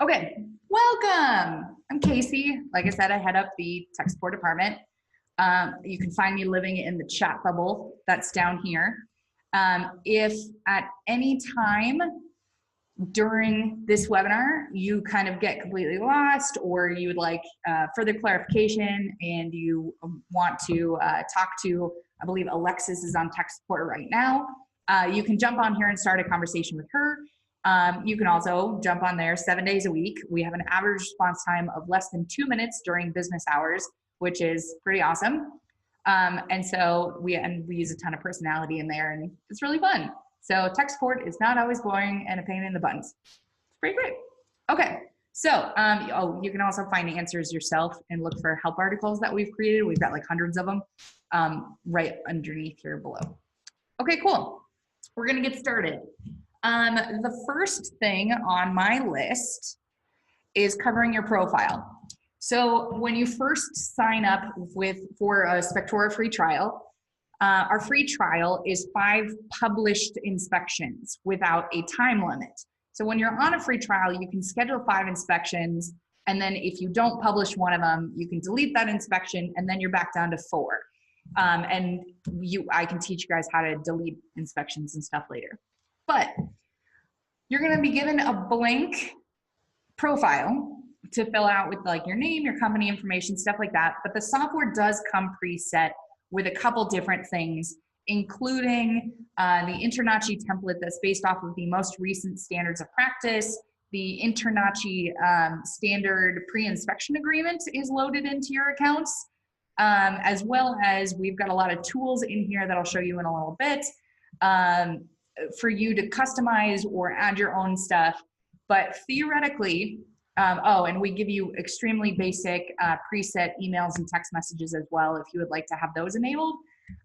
Okay, welcome. I'm Casey. Like I said, I head up the tech support department. You can find me living in the chat bubble that's down here. If at any time during this webinar you kind of get completely lost, or you would like further clarification and you want to talk to, I believe Alexis is on tech support right now, you can jump on here and start a conversation with her. You can also jump on there 7 days a week. We have an average response time of less than 2 minutes during business hours, which is pretty awesome. And so we use a ton of personality in there, and it's really fun. So tech support is not always boring and a pain in the buttons. It's pretty great. Okay, so you can also find answers yourself and look for help articles that we've created. We've got like hundreds of them right underneath here below. Okay, cool. We're gonna get started. The first thing on my list is covering your profile. So when you first sign up for a Spectora free trial, our free trial is 5 published inspections without a time limit. So when you're on a free trial, you can schedule 5 inspections, and then if you don't publish one of them, you can delete that inspection, and then you're back down to 4. And I can teach you guys how to delete inspections and stuff later. But you're gonna be given a blank profile to fill out with like your name, your company information, stuff like that. But the software does come preset with a couple different things, including the InterNACHI template that's based off of the most recent standards of practice. The InterNACHI standard pre-inspection agreement is loaded into your accounts, as well as we've got a lot of tools in here that I'll show you in a little bit for you to customize or add your own stuff. But theoretically, and we give you extremely basic preset emails and text messages as well if you would like to have those enabled.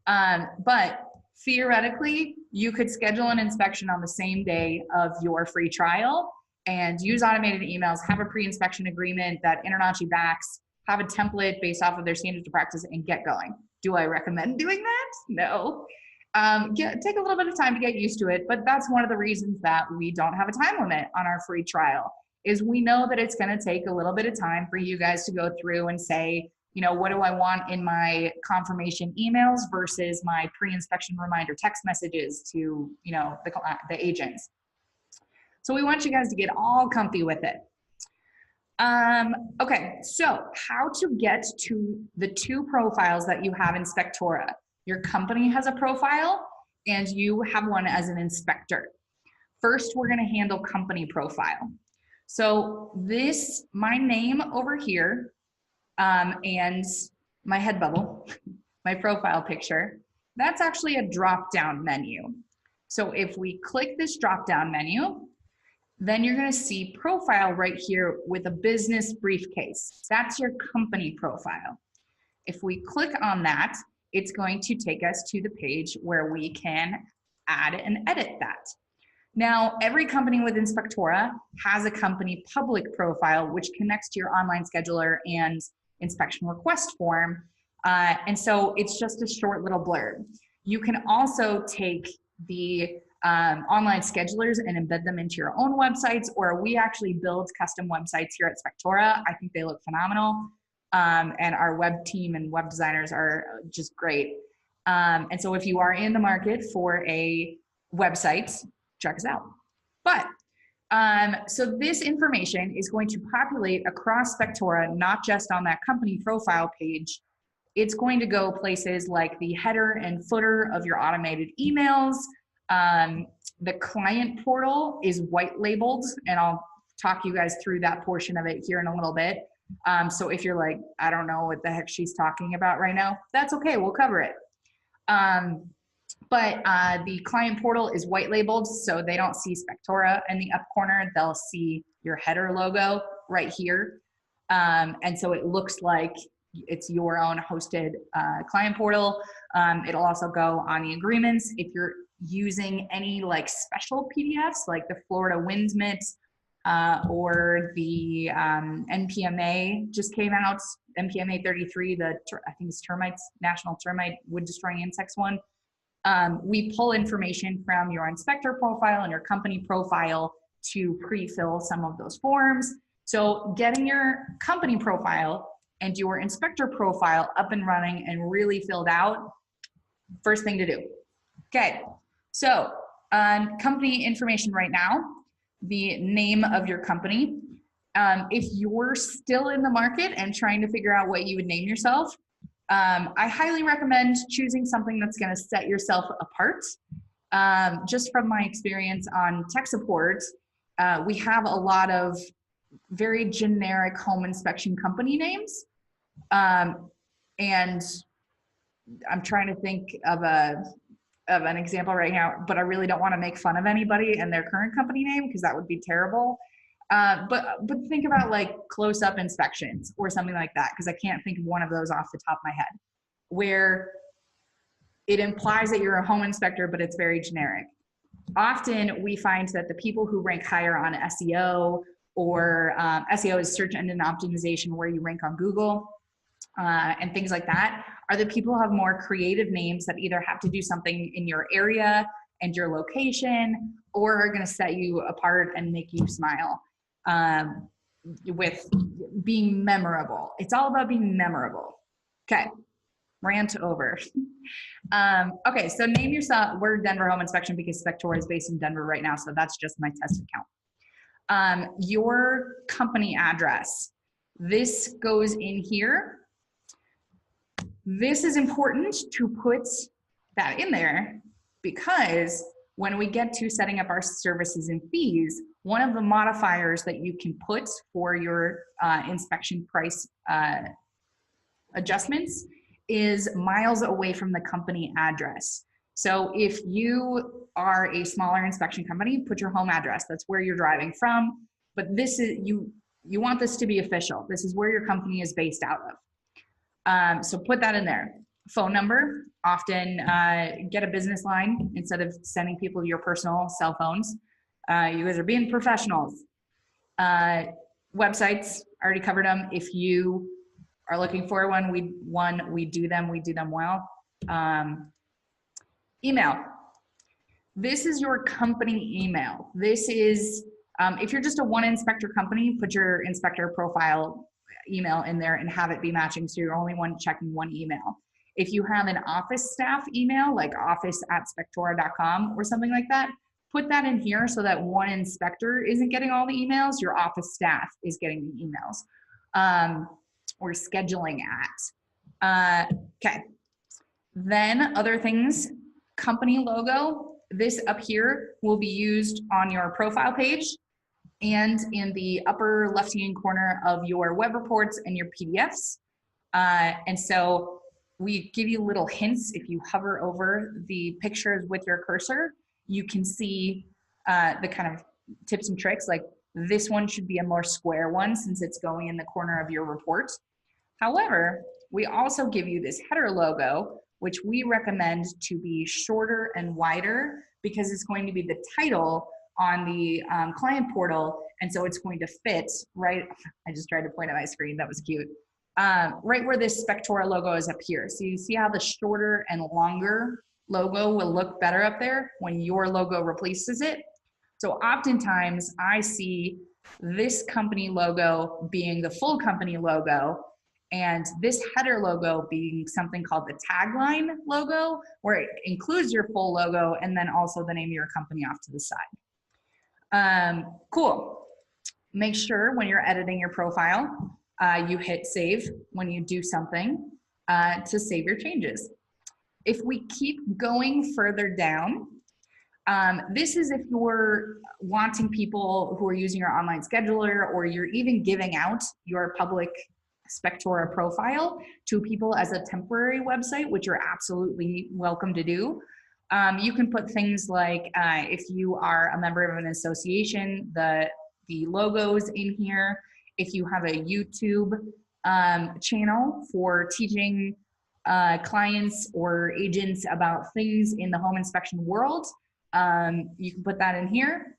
But theoretically, you could schedule an inspection on the same day of your free trial and use automated emails, have a pre-inspection agreement that InterNACHI backs, have a template based off of their standards of practice, and get going. Do I recommend doing that? No. Take a little bit of time to get used to it, but that's one of the reasons that we don't have a time limit on our free trial, is we know that it's going to take a little bit of time for you guys to go through and say, you know, what do I want in my confirmation emails versus my pre-inspection reminder text messages to, you know, the agents. So we want you guys to get all comfy with it. Okay, so how to get to the 2 profiles that you have in Spectora. Your company has a profile and you have one as an inspector. First, we're gonna handle company profile. So my name over here, and my head bubble, my profile picture, that's actually a drop-down menu. So if we click this drop-down menu, then you're gonna see profile right here with a business briefcase. That's your company profile. If we click on that, it's going to take us to the page where we can add and edit that. Now, every company within Spectora has a company public profile, which connects to your online scheduler and inspection request form. And so it's just a short little blurb. You can also take the online schedulers and embed them into your own websites, or we actually build custom websites here at Spectora. I think they look phenomenal. And our web team and web designers are just great. And so if you are in the market for a website, check us out. But so this information is going to populate across Spectora, not just on that company profile page. It's going to go places like the header and footer of your automated emails. The client portal is white labeled, and I'll talk you guys through that portion of it here in a little bit. So if you're like, I don't know what the heck she's talking about right now, that's okay, we'll cover it. But the client portal is white labeled, so they don't see Spectora in the up corner. They'll see your header logo right here. And so it looks like it's your own hosted client portal. It'll also go on the agreements. If you're using any like special PDFs, like the Florida Wind Mitt, or the NPMA just came out, NPMA 33, I think it's termites, National Termite Wood Destroying Insects one. We pull information from your inspector profile and your company profile to pre-fill some of those forms. So getting your company profile and your inspector profile up and running and really filled out, first thing to do. Okay, so company information right now, the name of your company. If you're still in the market and trying to figure out what you would name yourself, I highly recommend choosing something that's going to set yourself apart. Just from my experience on tech support, we have a lot of very generic home inspection company names. And I'm trying to think of an example right now, but I really don't want to make fun of anybody and their current company name because that would be terrible. But think about like close-up inspections or something like that, because I can't think of one of those off the top of my head, where it implies that you're a home inspector, but it's very generic. Often we find that the people who rank higher on SEO, or SEO is search engine optimization, where you rank on Google, and things like that, are the people who have more creative names that either have to do something in your area and your location, or are going to set you apart and make you smile with being memorable. It's all about being memorable. Okay, rant over. Okay, so name yourself. We're Denver Home Inspection because Spectora is based in Denver right now, so that's just my test account. Your company address. This goes in here. This is important to put that in there because when we get to setting up our services and fees, one of the modifiers that you can put for your inspection price adjustments is miles away from the company address. So if you are a smaller inspection company, put your home address. That's where you're driving from. But this is, you want this to be official. This is where your company is based out of. So put that in there. Phone number, often get a business line instead of sending people your personal cell phones. You guys are being professionals. Websites, already covered them. If you are looking for one, we do them well. Email. This is your company email. This is, if you're just a one inspector company, put your inspector profile email in there and have it be matching, so you're only checking one email. If you have an office staff email, like office@spectora.com or something like that, put that in here so that one inspector isn't getting all the emails, your office staff is getting the emails, or scheduling at. Okay, then other things, company logo. This up here will be used on your profile page and in the upper left-hand corner of your web reports and your PDFs. And so we give you little hints. If you hover over the pictures with your cursor, you can see the kind of tips and tricks, like this one should be a more square one since it's going in the corner of your report. However, we also give you this header logo, which we recommend to be shorter and wider because it's going to be the title on the client portal, and so it's going to fit right. I just tried to point at my screen, that was cute. Right where this Spectora logo is up here. So you see how the shorter and longer logo will look better up there when your logo replaces it. So oftentimes I see this company logo being the full company logo, and this header logo being something called the tagline logo, where it includes your full logo and then also the name of your company off to the side. Cool. Make sure when you're editing your profile, you hit save when you do something to save your changes. If we keep going further down, this is if you're wanting people who are using your online scheduler, or you're even giving out your public Spectora profile to people as a temporary website, which you're absolutely welcome to do. You can put things like, if you are a member of an association, the logos in here. If you have a YouTube channel for teaching clients or agents about things in the home inspection world, you can put that in here.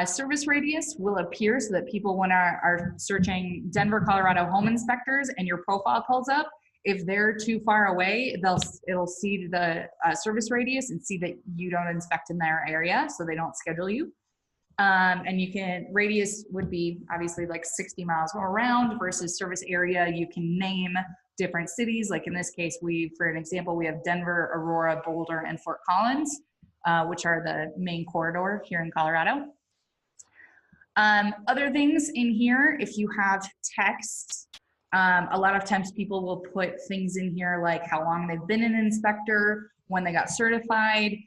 Service radius will appear so that people, when are searching Denver, Colorado home inspectors and your profile pulls up, if they're too far away, it'll see the service radius and see that you don't inspect in their area, so they don't schedule you. And you can, radius would be obviously like 60 miles around versus service area. You can name different cities. Like in this case, for an example, we have Denver, Aurora, Boulder, and Fort Collins, which are the main corridor here in Colorado. Other things in here, if you have text, a lot of times people will put things in here like how long they've been an inspector, when they got certified.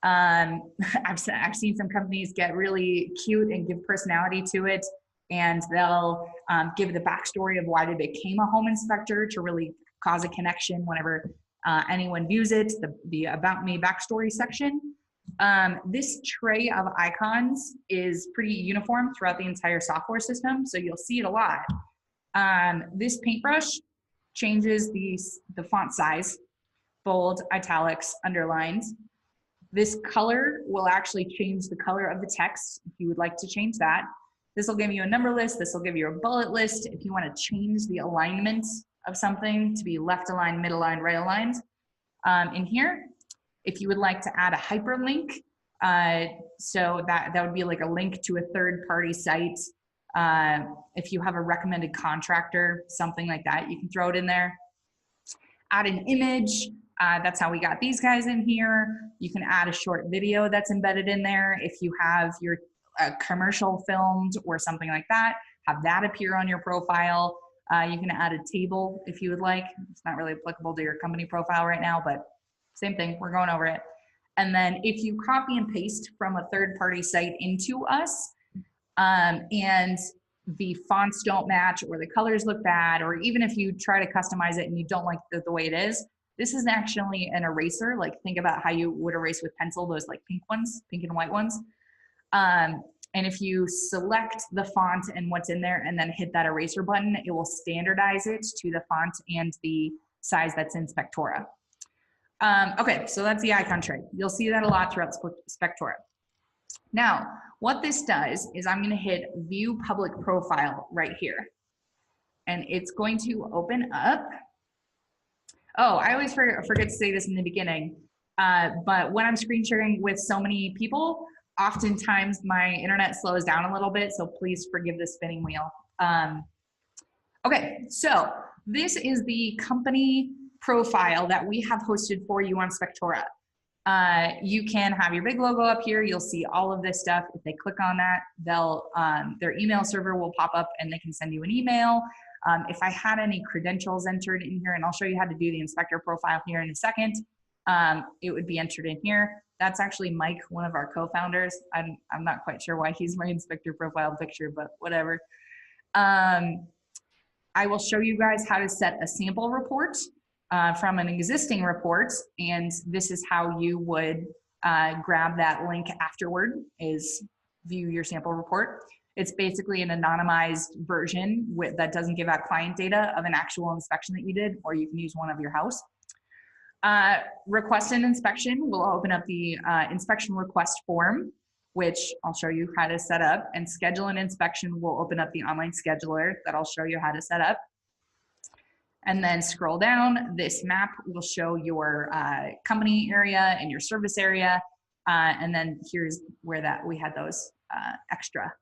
I've seen some companies get really cute and give personality to it, and they'll give the backstory of why they became a home inspector to really cause a connection whenever anyone views it, the About Me backstory section. This tray of icons is pretty uniform throughout the entire software system, so you'll see it a lot. This paintbrush changes the font size, bold, italics, underlined. This color will actually change the color of the text if you would like to change that. This will give you a number list. This will give you a bullet list. If you want to change the alignment of something to be left aligned, mid aligned, right aligned, in here. If you would like to add a hyperlink, so that would be like a link to a third-party site. If you have a recommended contractor, something like that, you can throw it in there. Add an image. That's how we got these guys in here. You can add a short video that's embedded in there. If you have your commercial filmed or something like that, have that appear on your profile. You can add a table if you would like. It's not really applicable to your company profile right now, but same thing, we're going over it. And then if you copy and paste from a third-party site into us, and the fonts don't match or the colors look bad, or even if you try to customize it and you don't like the way it is, this is actually an eraser. Like think about how you would erase with pencil, those like pink ones, pink and white ones. And if you select the font and what's in there and then hit that eraser button, it will standardize it to the font and the size that's in Spectora. Okay, so that's the icon tray. You'll see that a lot throughout Spectora. Now, what this does is I'm gonna hit View Public Profile right here. And it's going to open up. Oh, I always forget to say this in the beginning, but when I'm screen sharing with so many people, oftentimes my internet slows down a little bit, so please forgive the spinning wheel. Okay, so this is the company profile that we have hosted for you on Spectora. You can have your big logo up here. You'll see all of this stuff. If they click on that, their email server will pop up and they can send you an email. If I had any credentials entered in here, and I'll show you how to do the inspector profile here in a second, it would be entered in here. That's actually Mike, one of our co-founders. I'm not quite sure why he's my inspector profile picture, but whatever. I will show you guys how to set a sample report from an existing report, and this is how you would grab that link afterward, is view your sample report. It's basically an anonymized version that doesn't give out client data of an actual inspection that you did, or you can use one of your house. Request an inspection will open up the inspection request form, which I'll show you how to set up, and schedule an inspection will open up the online scheduler that I'll show you how to set up. And then scroll down, this map will show your company area and your service area. And then here's where we had those extra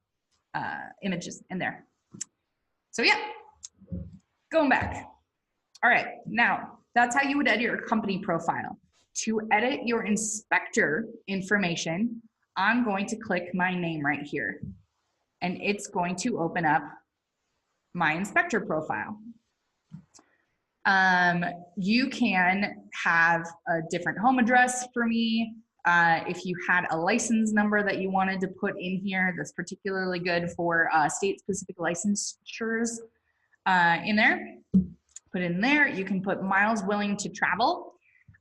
images in there. So yeah, going back. All right, now that's how you would edit your company profile. To edit your inspector information, I'm going to click my name right here, and it's going to open up my inspector profile. You can have a different home address for me. If you had a license number that you wanted to put in here, that's particularly good for state-specific licensures in there. Put in there. You can put miles willing to travel.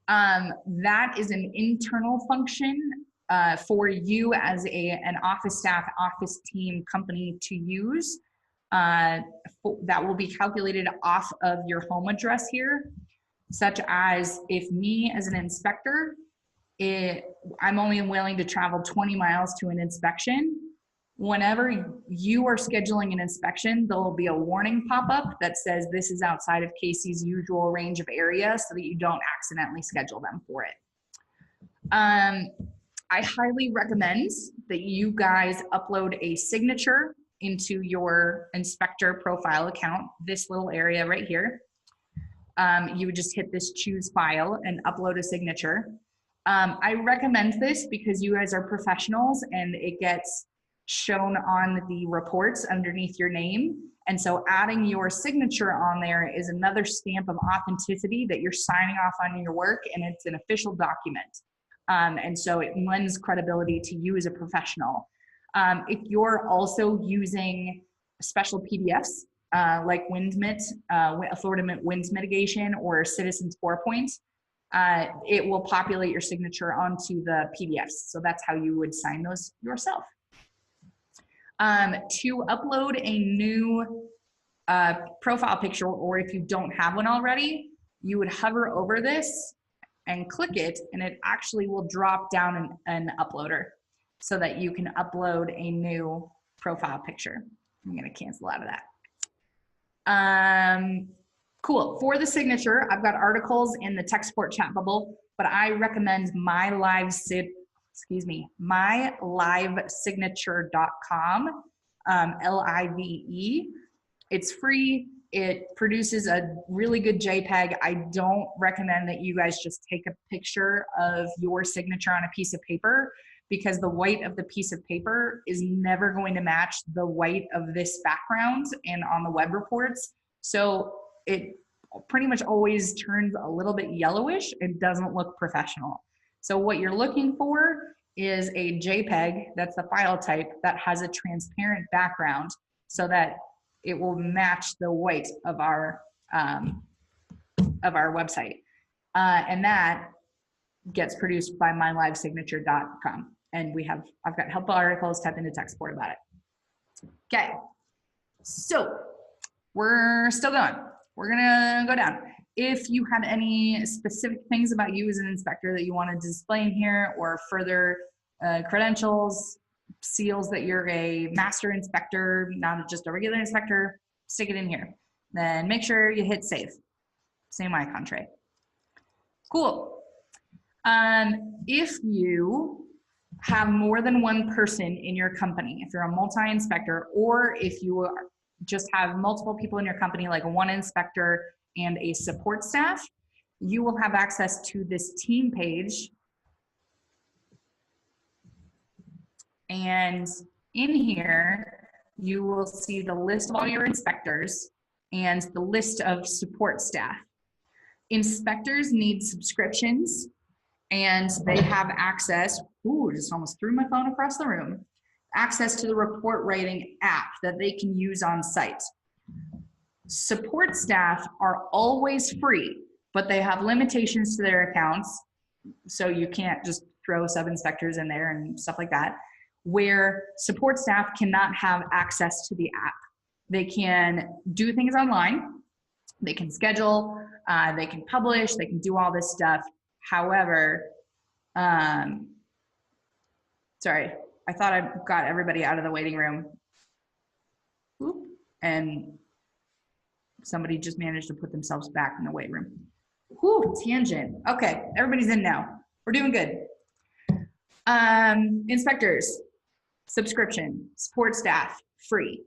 That is an internal function for you as an office staff, office team, company to use. That will be calculated off of your home address here, such as if me as an inspector, I'm only willing to travel 20 miles to an inspection. Whenever you are scheduling an inspection, there will be a warning pop-up that says this is outside of Casey's usual range of area, so that you don't accidentally schedule them for it. I highly recommend that you guys upload a signature into your inspector profile account, this little area right here. You would just hit this choose file and upload a signature. I recommend this because you guys are professionals and it gets shown on the reports underneath your name. And so adding your signature on there is another stamp of authenticity that you're signing off on your work, and it's an official document. And so it lends credibility to you as a professional. If you're also using special PDFs, like WindMit, Florida Winds Mitigation, or Citizens 4-Point, it will populate your signature onto the PDFs. So that's how you would sign those yourself. To upload a new profile picture, or if you don't have one already, you would hover over this and click it, and it actually will drop down an uploader so that you can upload a new profile picture. I'm gonna cancel out of that. Cool. For the signature, I've got articles in the tech support chat bubble, but I recommend mylivsignature.com, LIVE. It's free. It produces a really good JPEG. I don't recommend that you guys just take a picture of your signature on a piece of paper, because the white of the piece of paper is never going to match the white of this background and on the web reports. So it pretty much always turns a little bit yellowish. It doesn't look professional. So what you're looking for is a JPEG, that's the file type, that has a transparent background so that it will match the white of our website. And that gets produced by mylivsignature.com. And I've got helpful articles, type into tech support about it. Okay, so we're still going. We're gonna go down. If you have any specific things about you as an inspector that you want to display in here, or further credentials, seals that you're a master inspector, not just a regular inspector, stick it in here. Then make sure you hit save. Same icon tray. Cool. If you have more than one person in your company, if you're a multi-inspector, or if you just have multiple people in your company, like one inspector and a support staff, you will have access to this team page. And in here, you will see the list of all your inspectors and the list of support staff. Inspectors need subscriptions, and they have access, ooh, just almost threw my phone across the room, access to the report writing app that they can use on site. Support staff are always free, but they have limitations to their accounts. So you can't just throw sub-inspectors in there and stuff like that, where support staff cannot have access to the app. They can do things online, they can schedule, they can publish, they can do all this stuff. However, sorry, I thought I got everybody out of the waiting room. Oop, and somebody just managed to put themselves back in the waiting room. Whew, tangent. Okay, everybody's in now. We're doing good. Inspectors, subscription, support staff, free.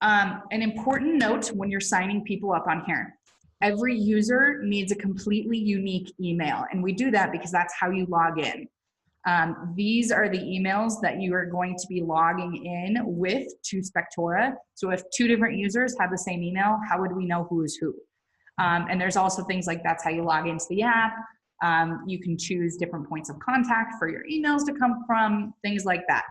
An important note when you're signing people up on here, every user needs a completely unique email, and we do that because that's how you log in. These are the emails that you are going to be logging in with to Spectora. So if two different users have the same email, how would we know who is who? And there's also things like that's how you log into the app. You can choose different points of contact for your emails to come from, things like that.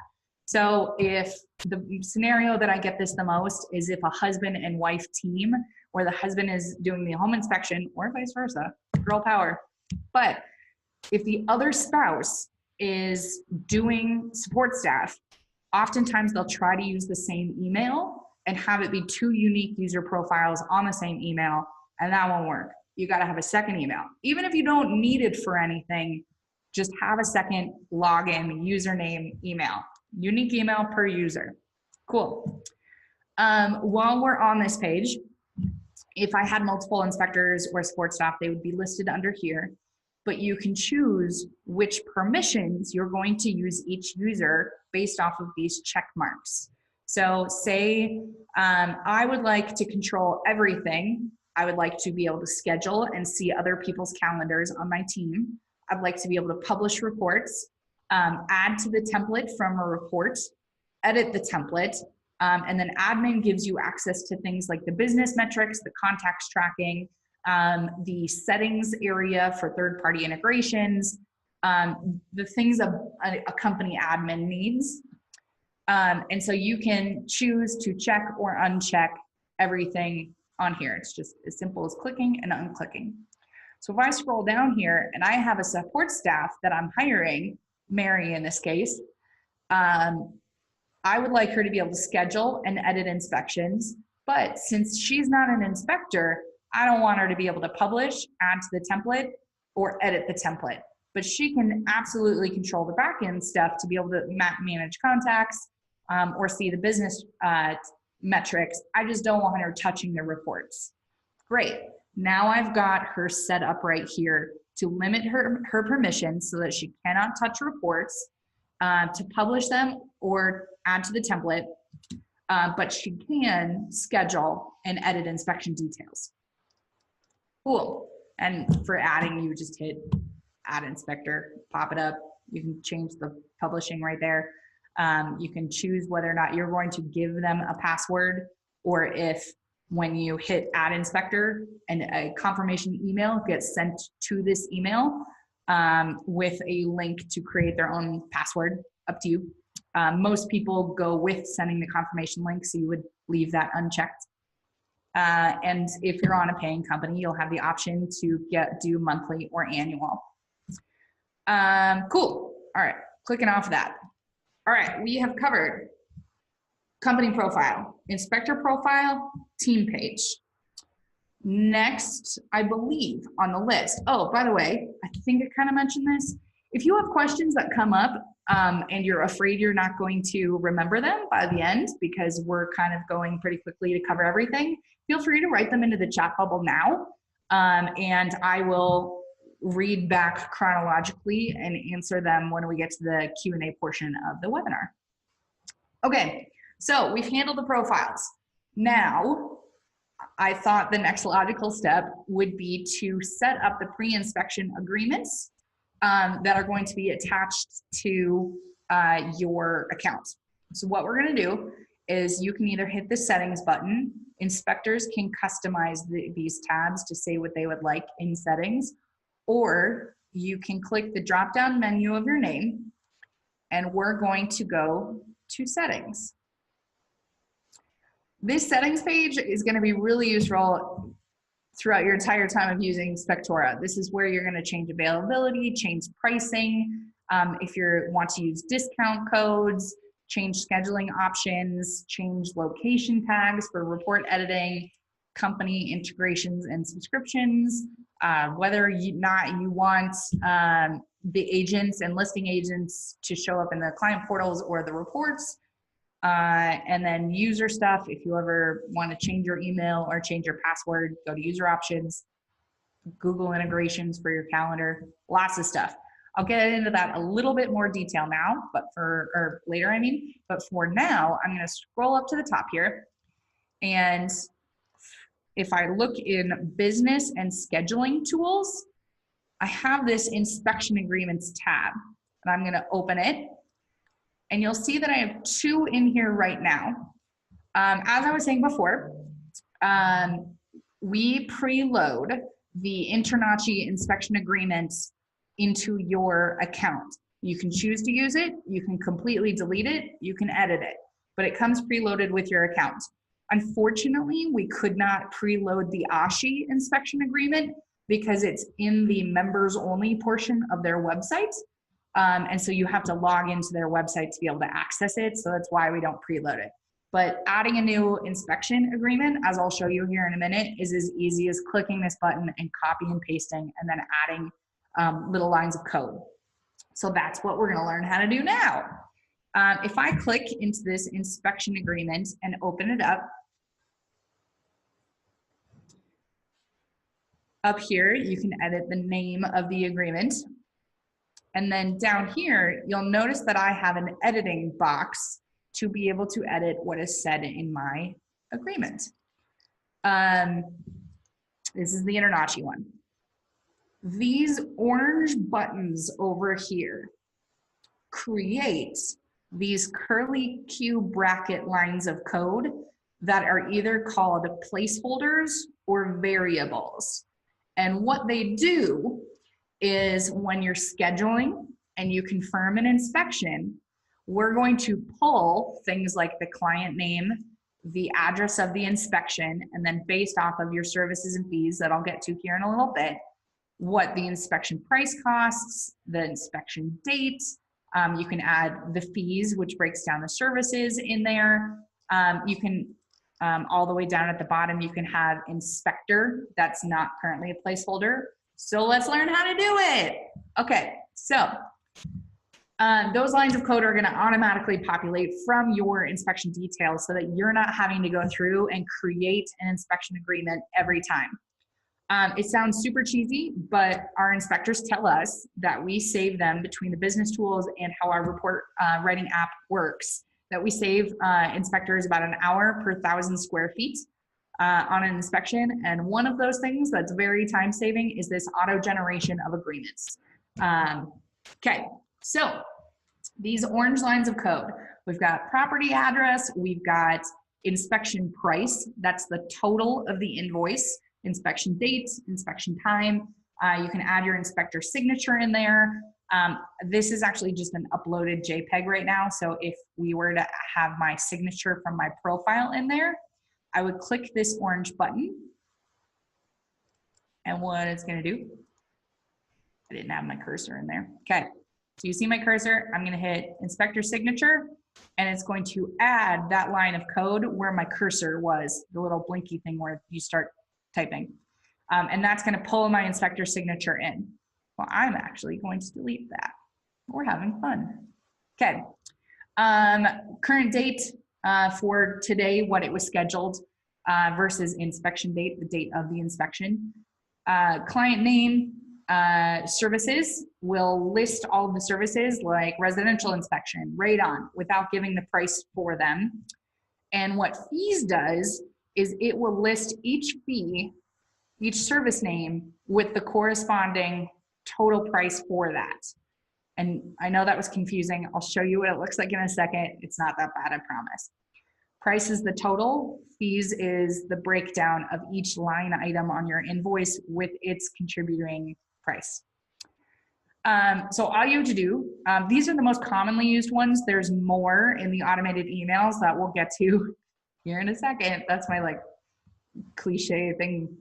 So if the scenario that I get this the most is if a husband and wife team, where the husband is doing the home inspection, or vice versa, girl power. But if the other spouse is doing support staff, oftentimes they'll try to use the same email and have it be two unique user profiles on the same email, and that won't work. You got to have a second email. Even if you don't need it for anything, just have a second login, username, email. Unique email per user. Cool. While we're on this page, if I had multiple inspectors or support staff, they would be listed under here. but you can choose which permissions you're going to use each user based off of these check marks. So say I would like to control everything. I would like to be able to schedule and see other people's calendars on my team. I'd like to be able to publish reports, add to the template from a report, edit the template, and then admin gives you access to things like the business metrics, the contacts tracking, the settings area for third-party integrations, the things a company admin needs. And so you can choose to check or uncheck everything on here. It's just as simple as clicking and unclicking. So if I scroll down here and I have a support staff that I'm hiring, Mary in this case, I would like her to be able to schedule and edit inspections, but since she's not an inspector, I don't want her to be able to publish, add to the template, or edit the template. But she can absolutely control the backend stuff to be able to manage contacts or see the business metrics. I just don't want her touching the reports. Great. Now I've got her set up right here to limit her permissions so that she cannot touch reports, to publish them or add to the template, but she can schedule and edit inspection details. Cool. And for adding, you just hit add inspector, pop it up. You can change the publishing right there. You can choose whether or not you're going to give them a password, or if when you hit add inspector and a confirmation email gets sent to this email with a link to create their own password, up to you. Most people go with sending the confirmation link, so you would leave that unchecked. And if you're on a paying company, you'll have the option to do monthly or annual. Cool. All right, clicking off that. All right, we have covered company profile, inspector profile, team page. Next, I believe on the list, oh, by the way, I think I kind of mentioned this. If you have questions that come up and you're afraid you're not going to remember them by the end because we're kind of going pretty quickly to cover everything, feel free to write them into the chat bubble now, and I will read back chronologically and answer them when we get to the Q&A portion of the webinar. Okay, so we've handled the profiles. Now, I thought the next logical step would be to set up the pre-inspection agreements that are going to be attached to your account. So what we're going to do is you can either hit the settings button. Inspectors can customize these tabs to say what they would like in settings, or you can click the drop-down menu of your name, and we're going to go to settings. This settings page is going to be really useful throughout your entire time of using Spectora. This is where you're going to change availability, change pricing, if you want to use discount codes, change scheduling options, change location tags for report editing, company integrations and subscriptions, whether you want the agents and listing agents to show up in the client portals or the reports, and then user stuff. If you ever want to change your email or change your password, go to user options, Google integrations for your calendar, lots of stuff. I'll get into that a little bit more detail now, but later, I mean. But for now, I'm going to scroll up to the top here, and if I look in business and scheduling tools, I have this inspection agreements tab, and I'm going to open it. And you'll see that I have two in here right now. As I was saying before, we preload the InterNACHI inspection agreements into your account. You can choose to use it, you can completely delete it, you can edit it, but it comes preloaded with your account. Unfortunately, we could not preload the ASHI inspection agreement because it's in the members only portion of their website. And so you have to log into their website to be able to access it. So that's why we don't preload it. But adding a new inspection agreement, as I'll show you here in a minute, is as easy as clicking this button and copy and pasting and then adding little lines of code. So that's what we're gonna learn how to do now. If I click into this inspection agreement and open it up, Up here, you can edit the name of the agreement. And then down here, you'll notice that I have an editing box to be able to edit what is said in my agreement. This is the InterNACHI one. These orange buttons over here create these curly Q bracket lines of code that are either called placeholders or variables. And what they do is when you're scheduling and you confirm an inspection, we're going to pull things like the client name, the address of the inspection, and then based off of your services and fees that I'll get to here in a little bit, what the inspection price costs, the inspection date. You can add the fees, which breaks down the services in there. You can, all the way down at the bottom, you can have inspector. That's not currently a placeholder. So let's learn how to do it. Okay, so those lines of code are going to automatically populate from your inspection details so that you're not having to go through and create an inspection agreement every time. It sounds super cheesy, but our inspectors tell us that we save them between the business tools and how our report writing app works, that we save inspectors about an hour per 1,000 square feet on an inspection. And one of those things that's very time saving is this auto generation of agreements. Okay, so these orange lines of code, we've got property address, we've got inspection price, that's the total of the invoice, inspection date, inspection time. You can add your inspector signature in there. This is actually just an uploaded JPEG right now. So if we were to have my signature from my profile in there, I would click this orange button. And what it's gonna do, I didn't have my cursor in there. Okay, so you see my cursor, I'm gonna hit inspector signature, and it's going to add that line of code where my cursor was, the little blinky thing where you start typing. And that's gonna pull my inspector signature in. Well, I'm actually going to delete that. We're having fun. Okay, current date for today, what it was scheduled versus inspection date, the date of the inspection. Client name, services will list all of the services like residential inspection, radon, without giving the price for them. And what fees does is it will list each fee, each service name with the corresponding total price for that. And I know that was confusing. I'll show you what it looks like in a second. It's not that bad, I promise. Price is the total, fees is the breakdown of each line item on your invoice with its contributing price. So all you have to do, these are the most commonly used ones. There's more in the automated emails that we'll get to here in a second. That's my like cliche thing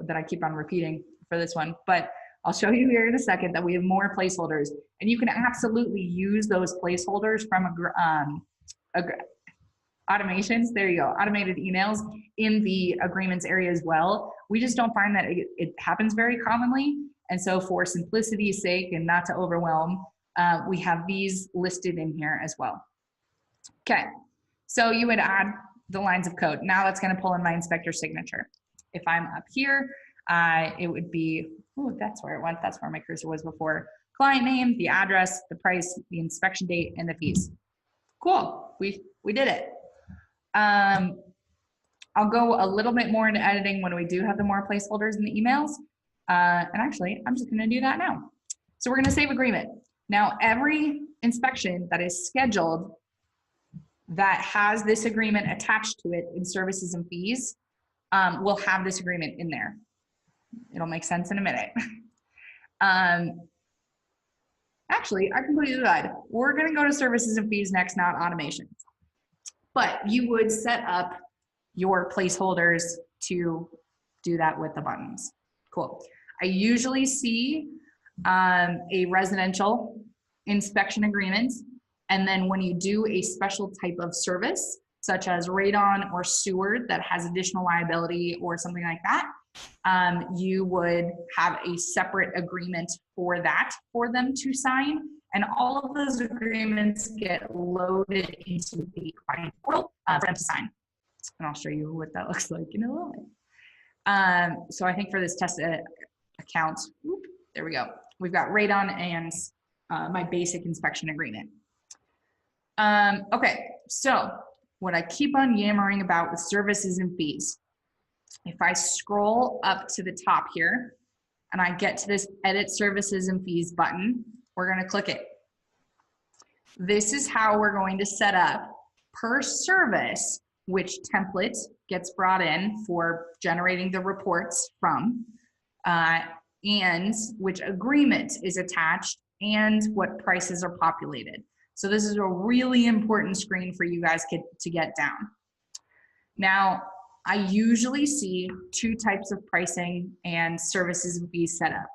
that I keep on repeating for this one, but I'll show you here in a second that we have more placeholders, and you can absolutely use those placeholders from automations. There you go, automated emails in the agreements area as well. We just don't find that it happens very commonly. And so for simplicity's sake and not to overwhelm, we have these listed in here as well. Okay, so you would add the lines of code. Now that's gonna pull in my inspector signature. If I'm up here, it would be, oh, that's where it went. That's where my cursor was before. Client name, the address, the price, the inspection date, and the fees. Cool, we did it. I'll go a little bit more into editing when we do have the more placeholders in the emails. And actually, I'm just gonna do that now. So we're gonna save agreement. Now, every inspection that is scheduled that has this agreement attached to it in services and fees will have this agreement in there. It'll make sense in a minute. Actually, I completely lied. We're gonna go to services and fees next, not automations. But you would set up your placeholders to do that with the buttons. Cool. I usually see a residential inspection agreement, and then when you do a special type of service, such as radon or sewer that has additional liability or something like that, you would have a separate agreement for that for them to sign. And all of those agreements get loaded into the client portal for them to sign. And I'll show you what that looks like in a little bit. So I think for this test, account. Oop, there we go. We've got radon and my basic inspection agreement. Okay, so what I keep on yammering about with services and fees, if I scroll up to the top here and I get to this edit services and fees button, we're going to click it. This is how we're going to set up per service which template gets brought in for generating the reports from, and which agreement is attached, and what prices are populated. So this is a really important screen for you guys to get down. Now, I usually see two types of pricing and services and fees set up.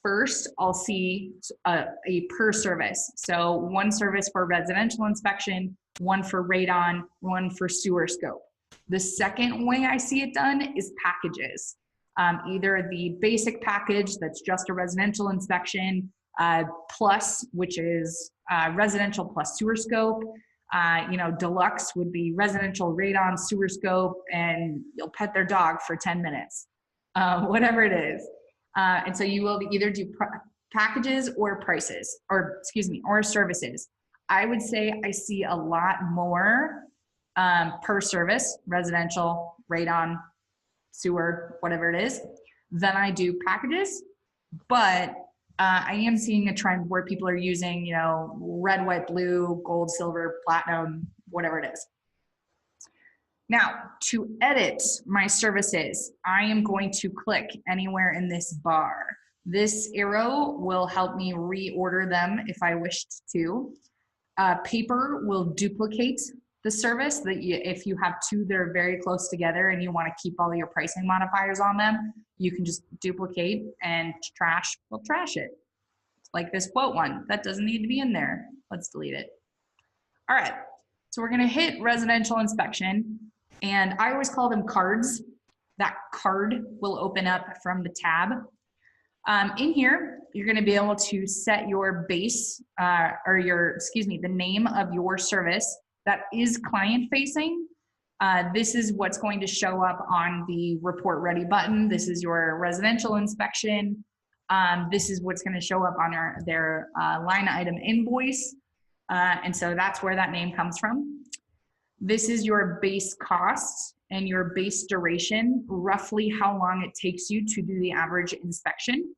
First, I'll see a per service. So one service for residential inspection, one for radon, one for sewer scope. The second way I see it done is packages. Either the basic package that's just a residential inspection, plus, which is residential plus sewer scope. Deluxe would be residential radon, sewer scope, and you'll pet their dog for 10 minutes, whatever it is. And so you will either do packages or prices, or services. I would say I see a lot more per service, residential, radon, sewer, whatever it is, than I do packages. But I am seeing a trend where people are using, red, white, blue, gold, silver, platinum, whatever it is. Now, to edit my services, I am going to click anywhere in this bar. This arrow will help me reorder them if I wished to. Paper will duplicate the service that if you have two that are very close together and you want to keep all your pricing modifiers on them, you can just duplicate and we'll trash it. Like this quote one, that doesn't need to be in there. Let's delete it. All right, so we're gonna hit residential inspection, and I always call them cards. That card will open up from the tab. In here, you're gonna be able to set your base, the name of your service that is client facing. This is what's going to show up on the report ready button. This is your residential inspection. This is what's going to show up on their line item invoice. And so that's where that name comes from. This is your base cost and your base duration, roughly how long it takes you to do the average inspection.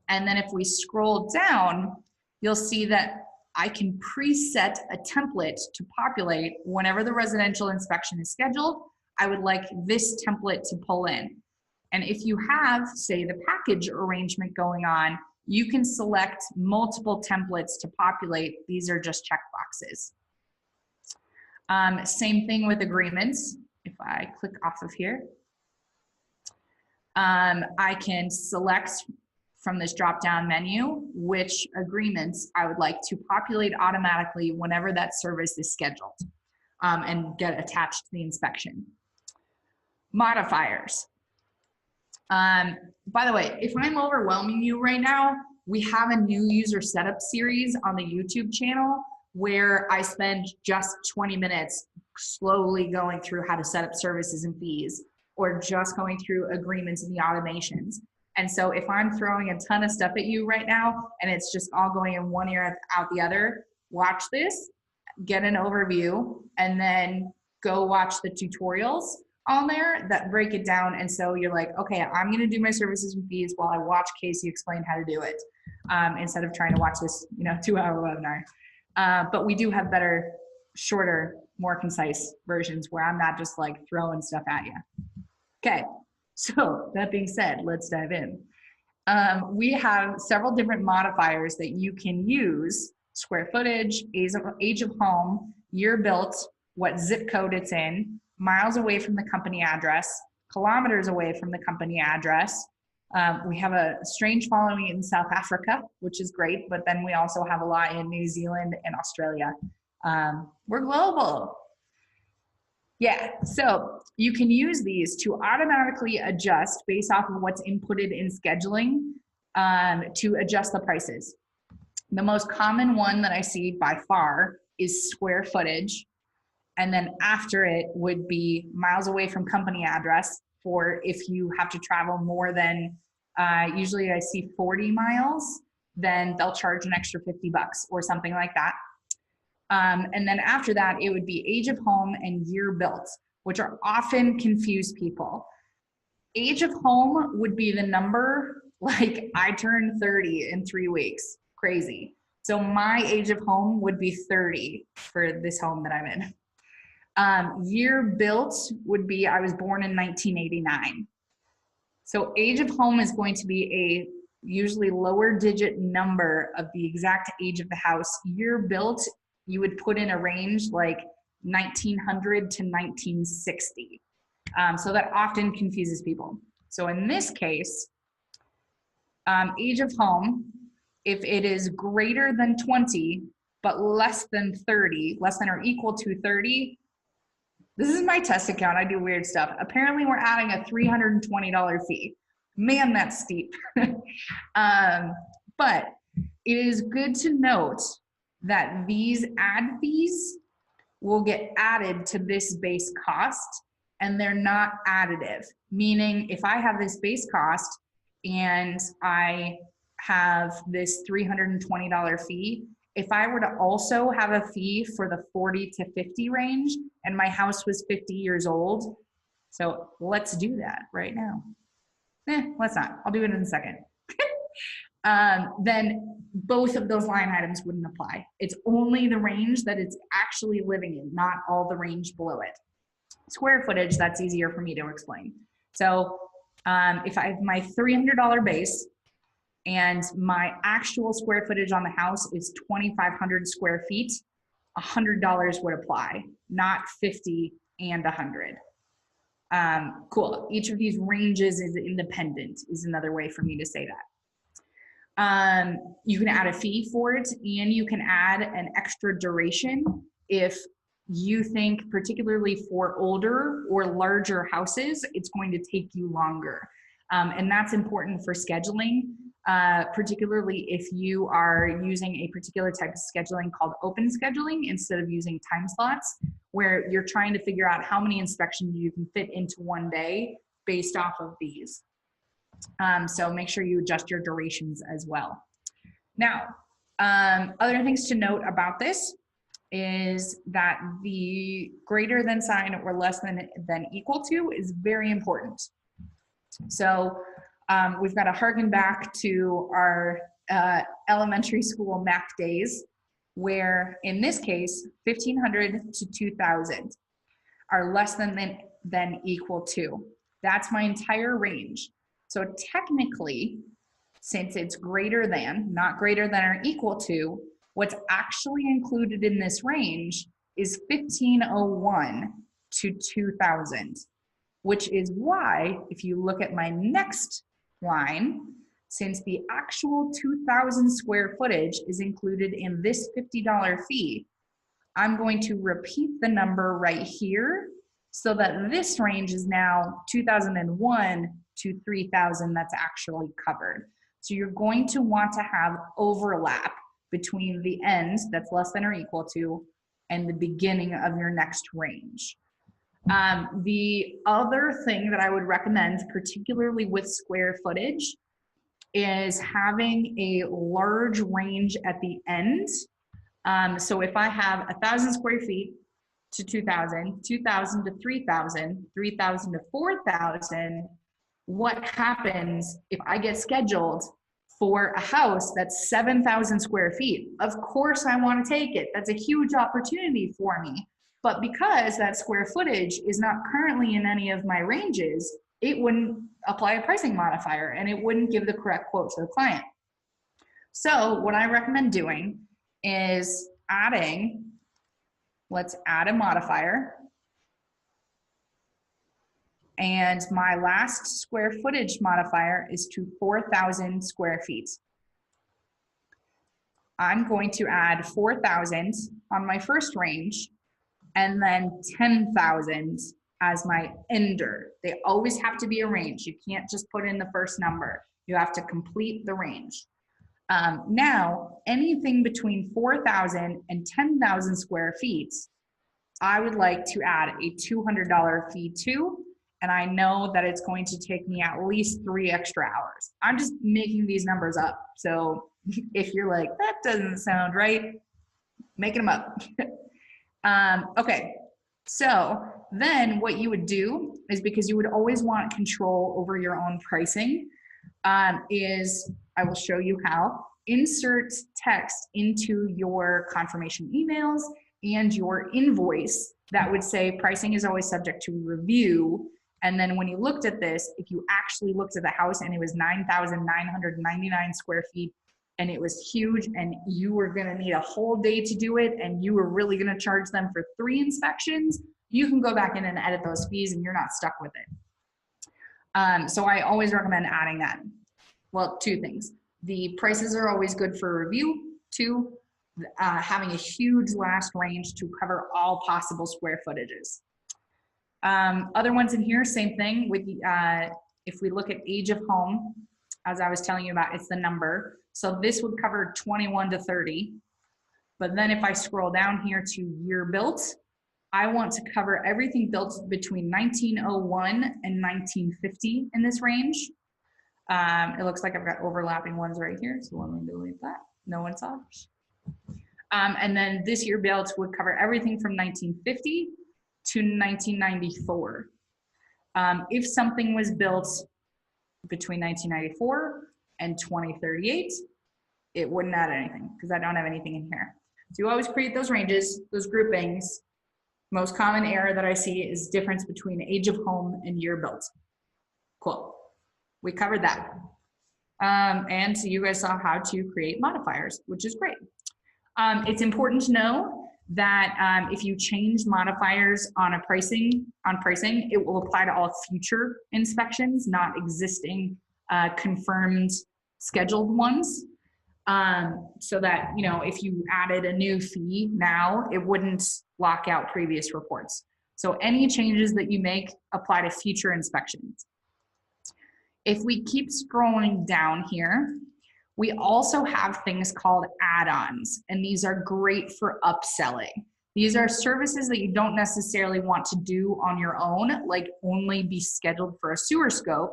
And then if we scroll down, you'll see that I can preset a template to populate whenever the residential inspection is scheduled. I would like this template to pull in. And if you have, say, the package arrangement going on, you can select multiple templates to populate. These are just checkboxes. Same thing with agreements. If I click off of here, I can select from this drop-down menu which agreements I would like to populate automatically whenever that service is scheduled and get attached to the inspection. Modifiers. By the way, if I'm overwhelming you right now, we have a new user setup series on the YouTube channel where I spend just 20 minutes slowly going through how to set up services and fees, or just going through agreements and the automations. And so if I'm throwing a ton of stuff at you right now and it's just all going in one ear out the other, watch this, get an overview, and then go watch the tutorials on there that break it down. And so you're like, okay, I'm gonna do my services and fees while I watch Casey explain how to do it, instead of trying to watch this 2-hour webinar. But we do have better, shorter, more concise versions where I'm not just like throwing stuff at you. Okay, so that being said, let's dive in. We have several different modifiers that you can use: square footage, age of home, year built, what zip code it's in, miles away from the company address, kilometers away from the company address. We have a strange following in South Africa, which is great, but then we also have a lot in New Zealand and Australia. We're global. Yeah, so you can use these to automatically adjust based off of what's inputted in scheduling to adjust the prices. The most common one that I see by far is square footage. And then after it would be miles away from company address, for if you have to travel more than Usually I see 40 miles, then they'll charge an extra 50 bucks or something like that. And then after that, it would be age of home and year built, which are often confuse people. Age of home would be the number, like I turned 30 in 3 weeks, crazy. So my age of home would be 30 for this home that I'm in. Year built would be, I was born in 1989. So age of home is going to be a usually lower digit number of the exact age of the house. Year built, you would put in a range like 1900 to 1960. So that often confuses people. So in this case, age of home, if it is greater than 20, but less than 30, less than or equal to 30, this is my test account. I do weird stuff. Apparently we're adding a $320 fee. Man, that's steep. But it is good to note that these ad fees will get added to this base cost, and they're not additive. Meaning if I have this base cost and I have this $320 fee, if I were to also have a fee for the 40 to 50 range and my house was 50 years old, so let's do that right now. Let's not, I'll do it in a second. Then both of those line items wouldn't apply. It's only the range that it's actually living in, not all the range below it. Square footage, that's easier for me to explain. So if I have my $300 base and my actual square footage on the house is 2,500 square feet, $100 would apply, not 50 and 100. Cool. Each of these ranges is independent, is another way for me to say that. You can add a fee for it, and you can add an extra duration if you think, particularly for older or larger houses, it's going to take you longer. And that's important for scheduling, particularly if you are using a particular type of scheduling called open scheduling instead of using time slots, where you're trying to figure out how many inspections you can fit into one day based off of these. So make sure you adjust your durations as well. Now, other things to note about this is that the greater than sign or less than equal to is very important. So we've got to harken back to our elementary school math days, where in this case, 1,500 to 2,000 are less than equal to. That's my entire range. So technically, since it's greater than, not greater than or equal to, what's actually included in this range is 1,501 to 2,000, which is why, if you look at my next line, since the actual 2,000 square footage is included in this $50 fee, I'm going to repeat the number right here so that this range is now 2,001 to 3,000 that's actually covered. So you're going to want to have overlap between the end that's less than or equal to and the beginning of your next range. The other thing that I would recommend, particularly with square footage, is having a large range at the end. So if I have 1,000 square feet to 2,000, 2,000 to 3,000, 3,000 to 4,000, what happens if I get scheduled for a house that's 7,000 square feet? Of course I want to take it. That's a huge opportunity for me. But because that square footage is not currently in any of my ranges, it wouldn't apply a pricing modifier and it wouldn't give the correct quote to the client. So what I recommend doing is adding, let's add a modifier. And my last square footage modifier is to 4,000 square feet. I'm going to add 4,000 on my first range and then 10,000 as my ender. They always have to be a range. You can't just put in the first number. You have to complete the range. Now, anything between 4,000 and 10,000 square feet, I would like to add a $200 fee to, and I know that it's going to take me at least 3 extra hours. I'm just making these numbers up. So if you're like, that doesn't sound right, making them up. Okay, so then what you would do is, because you would always want control over your own pricing, is I will show you how. Insert text into your confirmation emails and your invoice that would say pricing is always subject to review. And then when you looked at this, if you actually looked at the house and it was 9,999 square feet and it was huge and you were gonna need a whole day to do it and you were really gonna charge them for 3 inspections, you can go back in and edit those fees and you're not stuck with it. So I always recommend adding that. Well, 2 things. The prices are always good for review. 2, having a huge last range to cover all possible square footages. Other ones in here, same thing with if we look at age of home, as I was telling you about, it's the number. So this would cover 21 to 30. But then if I scroll down here to year built, I want to cover everything built between 1901 and 1950 in this range. It looks like I've got overlapping ones right here, so let me delete that. No one saw. And then this year built would cover everything from 1950 to 1994. If something was built between 1994 and 2038, it wouldn't add anything because I don't have anything in here. So you always create those ranges, those groupings. Most common error that I see is difference between age of home and year built. Cool. We covered that. And so you guys saw how to create modifiers, which is great. It's important to know that if you change modifiers on pricing, it will apply to all future inspections, not existing confirmed scheduled ones. So that, you know, if you added a new fee now, it wouldn't lock out previous reports. So any changes that you make apply to future inspections. If we keep scrolling down here, we also have things called add-ons, and these are great for upselling. These are services that you don't necessarily want to do on your own, like only be scheduled for a sewer scope,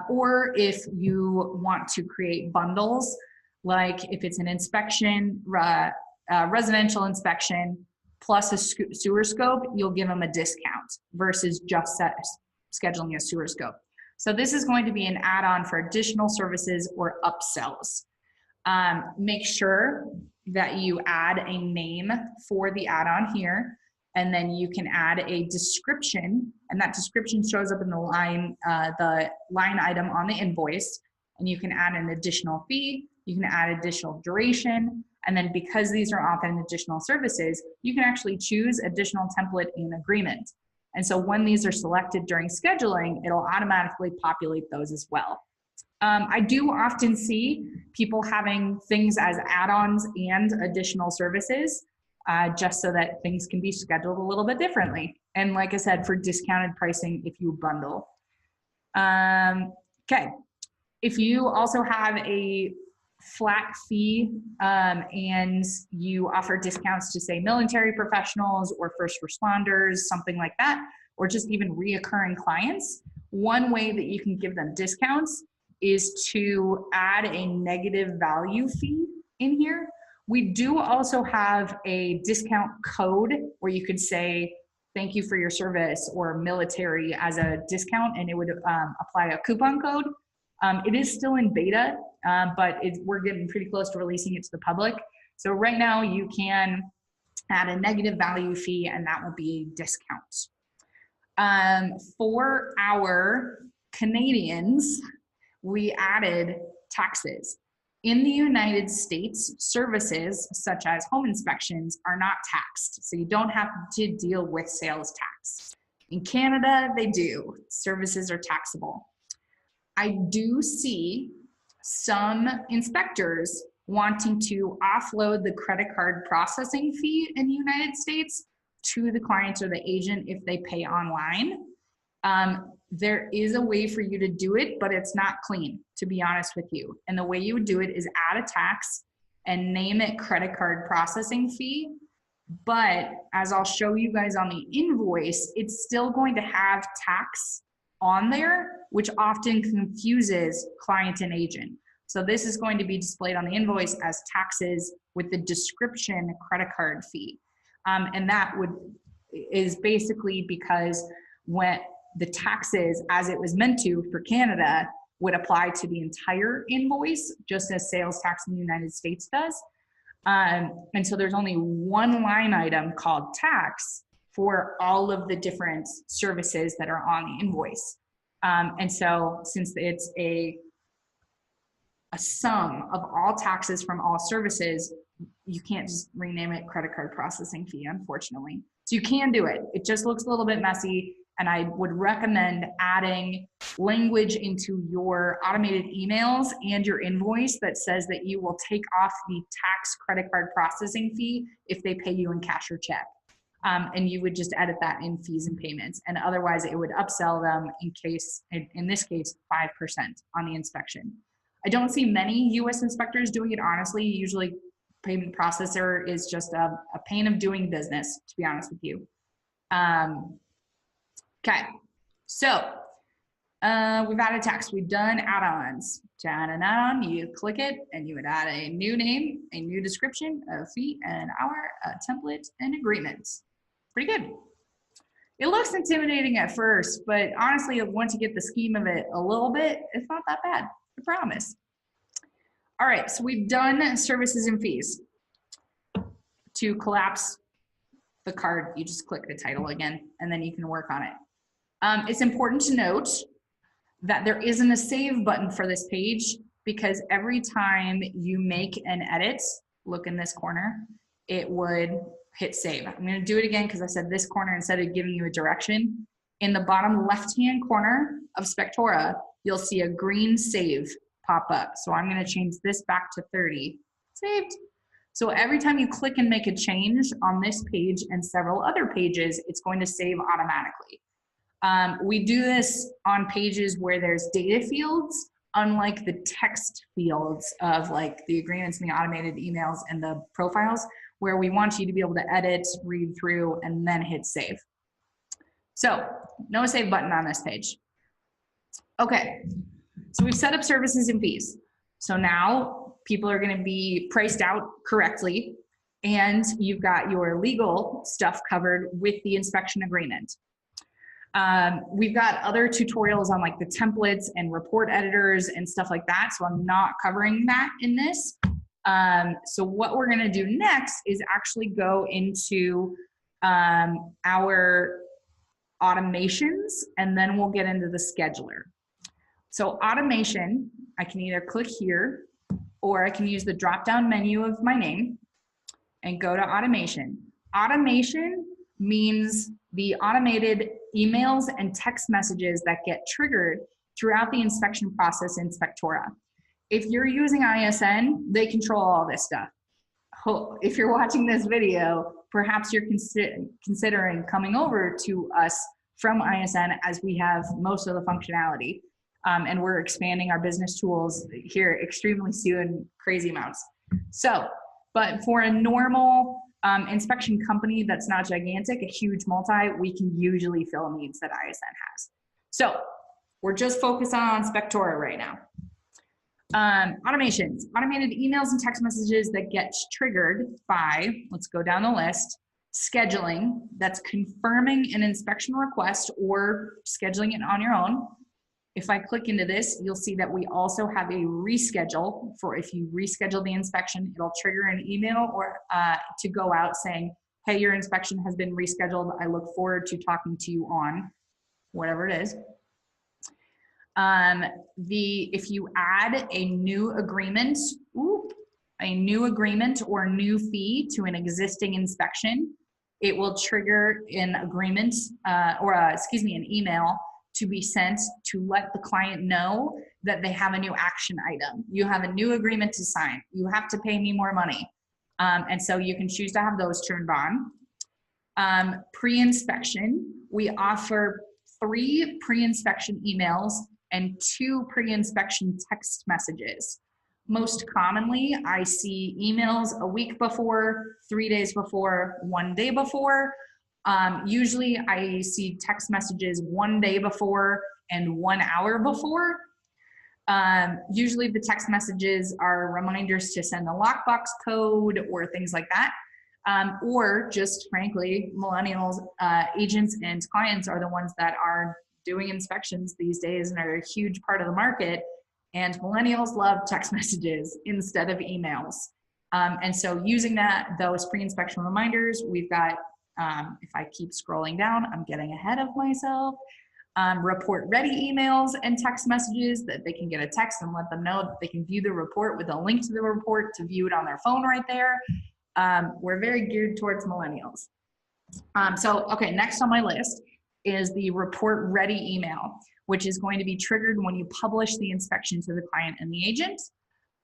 or if you want to create bundles, like if it's an inspection, residential inspection plus a sewer scope, you'll give them a discount versus just scheduling a sewer scope. So this is going to be an add-on for additional services or upsells. Make sure that you add a name for the add-on here, and then you can add a description, and that description shows up in the line item on the invoice, and you can add an additional fee, you can add additional duration, and then because these are often additional services, you can actually choose additional template in agreement. And so when these are selected during scheduling, it'll automatically populate those as well. I do often see people having things as add-ons and additional services, just so that things can be scheduled a little bit differently. And like I said, for discounted pricing if you bundle. Okay, if you also have a flat fee and you offer discounts to, say, military professionals or first responders, something like that, or just even reoccurring clients, one way that you can give them discounts is to add a negative value fee in here. We do also have a discount code where you could say, thank you for your service, or military as a discount, and it would apply a coupon code. It is still in beta, but we're getting pretty close to releasing it to the public. So right now you can add a negative value fee, and that will be discounts. For our Canadians, we added taxes. In the United States, services such as home inspections are not taxed, so you don't have to deal with sales tax. In Canada, they do. Services are taxable. I do see some inspectors wanting to offload the credit card processing fee in the United States to the client or the agent if they pay online. There is a way for you to do it, but it's not clean, to be honest with you. And the way you would do it is add a tax and name it credit card processing fee. But as I'll show you guys on the invoice, it's still going to have tax on there, which often confuses client and agent. So this is going to be displayed on the invoice as taxes with the description credit card fee. And that is basically because when the taxes, as it was meant to for Canada, would apply to the entire invoice, just as sales tax in the United States does. And so there's only one line item called tax for all of the different services that are on the invoice. And so since it's a sum of all taxes from all services, you can't just rename it credit card processing fee, unfortunately. So you can do it. It just looks a little bit messy. And I would recommend adding language into your automated emails and your invoice that says that you will take off the tax credit card processing fee if they pay you in cash or check. And you would just edit that in fees and payments. And otherwise it would upsell them in this case, 5% on the inspection. I don't see many US inspectors doing it, honestly. Usually payment processor is just a pain of doing business, to be honest with you. Okay, so we've added text, we've done add-ons. To add an add-on, you click it and you would add a new name, a new description, a fee, an hour, a template, and agreements. Pretty good. It looks intimidating at first, but honestly, once you get the scheme of it a little bit, it's not that bad, I promise. All right, so we've done services and fees. To collapse the card, you just click the title again, and then you can work on it. It's important to note that there isn't a save button for this page, because every time you make an edit, look in this corner, it would hit save. I'm going to do it again because I said this corner instead of giving you a direction. In the bottom left-hand corner of Spectora, you'll see a green save pop up. So I'm going to change this back to 30. Saved. So every time you click and make a change on this page and several other pages, it's going to save automatically. We do this on pages where there's data fields, unlike the text fields of like the agreements and the automated emails and the profiles, where we want you to be able to edit, read through, and then hit save. So no save button on this page. Okay, so we've set up services and fees. So now people are going to be priced out correctly, and you've got your legal stuff covered with the inspection agreement. We've got other tutorials on like the templates and report editors and stuff like that, so I'm not covering that in this. So what we're going to do next is actually go into our automations, and then we'll get into the scheduler. So automation, I can either click here, or I can use the drop-down menu of my name and go to automation. Automation means the automated emails and text messages that get triggered throughout the inspection process in Spectora. If you're using ISN, they control all this stuff. If you're watching this video, perhaps you're considering coming over to us from ISN, as we have most of the functionality. And we're expanding our business tools here extremely soon, crazy amounts. So, but for a normal inspection company that's not gigantic, a huge multi, we can usually fill needs that ISN has. So we're just focused on Spectora right now. Automations, automated emails and text messages that get triggered by, let's go down the list, scheduling, that's confirming an inspection request or scheduling it on your own. If I click into this, you'll see that we also have a reschedule for if you reschedule the inspection, it'll trigger an email or to go out saying, hey, your inspection has been rescheduled. I look forward to talking to you on whatever it is. If you add a new agreement, or new fee to an existing inspection, it will trigger an agreement an email to be sent to let the client know that they have a new action item. You have a new agreement to sign. You have to pay me more money. And so you can choose to have those turned on. Pre-inspection, we offer 3 pre-inspection emails and 2 pre-inspection text messages. Most commonly, I see emails a week before, 3 days before, 1 day before. Usually I see text messages 1 day before and 1 hour before. Usually the text messages are reminders to send the lockbox code or things like that. Or just frankly, millennials, agents and clients are the ones that are doing inspections these days and are a huge part of the market. And millennials love text messages instead of emails. And so using those pre-inspection reminders, we've got, if I keep scrolling down, I'm getting ahead of myself. Report ready emails and text messages that they can get a text and let them know that they can view the report with a link to the report to view it on their phone right there. We're very geared towards millennials. Okay, next on my list is the report ready email, which is going to be triggered when you publish the inspection to the client and the agent.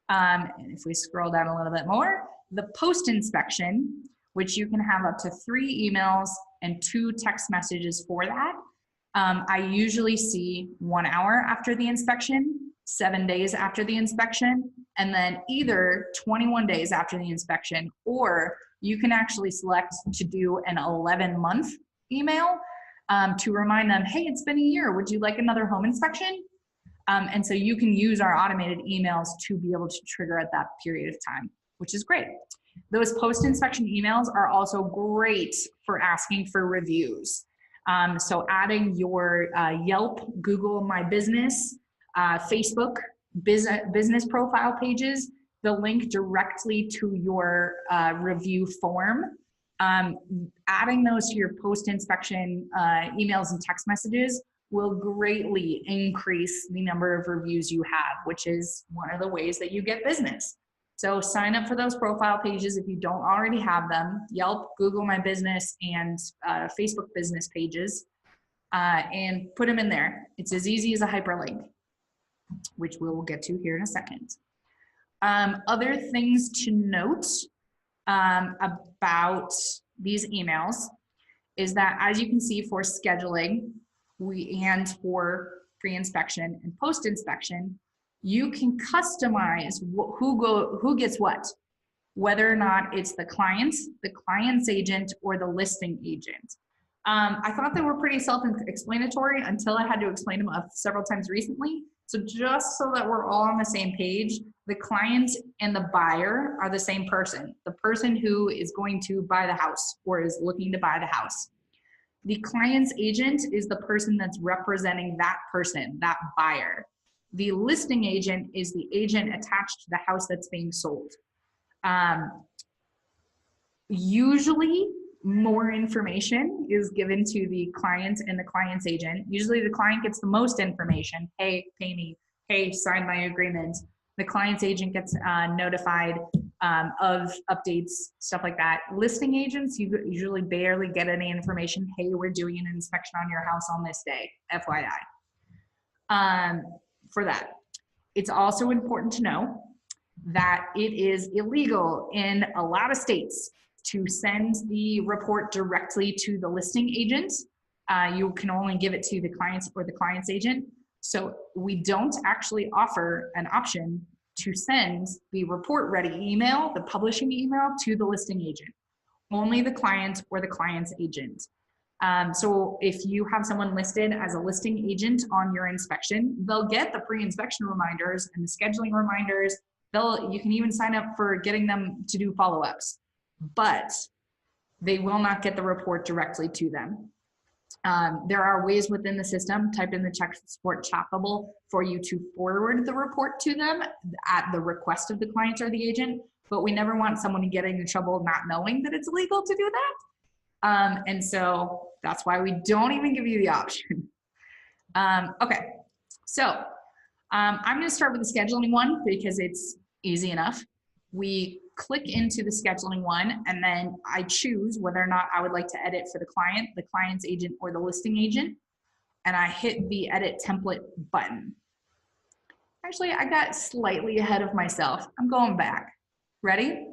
And if we scroll down a little bit more, the post inspection, which you can have up to 3 emails and 2 text messages for that. I usually see 1 hour after the inspection, 7 days after the inspection, and then either 21 days after the inspection, or you can actually select to do an 11-month email to remind them, hey, it's been a year, would you like another home inspection? And so you can use our automated emails to be able to trigger at that period of time, which is great. Those post-inspection emails are also great for asking for reviews. So adding your Yelp, Google My Business, Facebook business profile pages, the link directly to your review form, adding those to your post-inspection emails and text messages will greatly increase the number of reviews you have, which is one of the ways that you get business. So sign up for those profile pages if you don't already have them, Yelp, Google My Business, and Facebook business pages, and put them in there. It's as easy as a hyperlink, which we will get to here in a second. Other things to note about these emails is that, as you can see, for scheduling and for pre-inspection and post-inspection, you can customize who gets what, whether or not it's the client's agent, or the listing agent. I thought they were pretty self-explanatory until I had to explain them several times recently. So just so that we're all on the same page, the client and the buyer are the same person, the person who is going to buy the house or is looking to buy the house. The client's agent is the person that's representing that person, that buyer. The listing agent is the agent attached to the house that's being sold. Usually more information is given to the client and the client's agent. Usually the client gets the most information. Hey, pay me. Hey, sign my agreement. The client's agent gets notified of updates, stuff like that. Listing agents, you usually barely get any information. Hey, we're doing an inspection on your house on this day, FYI. For that. It's also important to know that it is illegal in a lot of states to send the report directly to the listing agent. You can only give it to the client or the client's agent. So we don't actually offer an option to send the report ready email, the publishing email, to the listing agent. Only the client or the client's agent. So if you have someone listed as a listing agent on your inspection, they'll get the pre-inspection reminders and the scheduling reminders. You can even sign up for getting them to do follow-ups, but they will not get the report directly to them. There are ways within the system, type in the tech support chat bubble, for you to forward the report to them at the request of the client or the agent, but we never want someone getting in trouble not knowing that it's illegal to do that. And so that's why we don't even give you the option. Okay, so I'm going to start with the scheduling one because it's easy enough. We click into the scheduling one, and then I choose whether or not I would like to edit for the client, the client's agent, or the listing agent, and I hit the edit template button. Actually, I got slightly ahead of myself. I'm going back. Ready?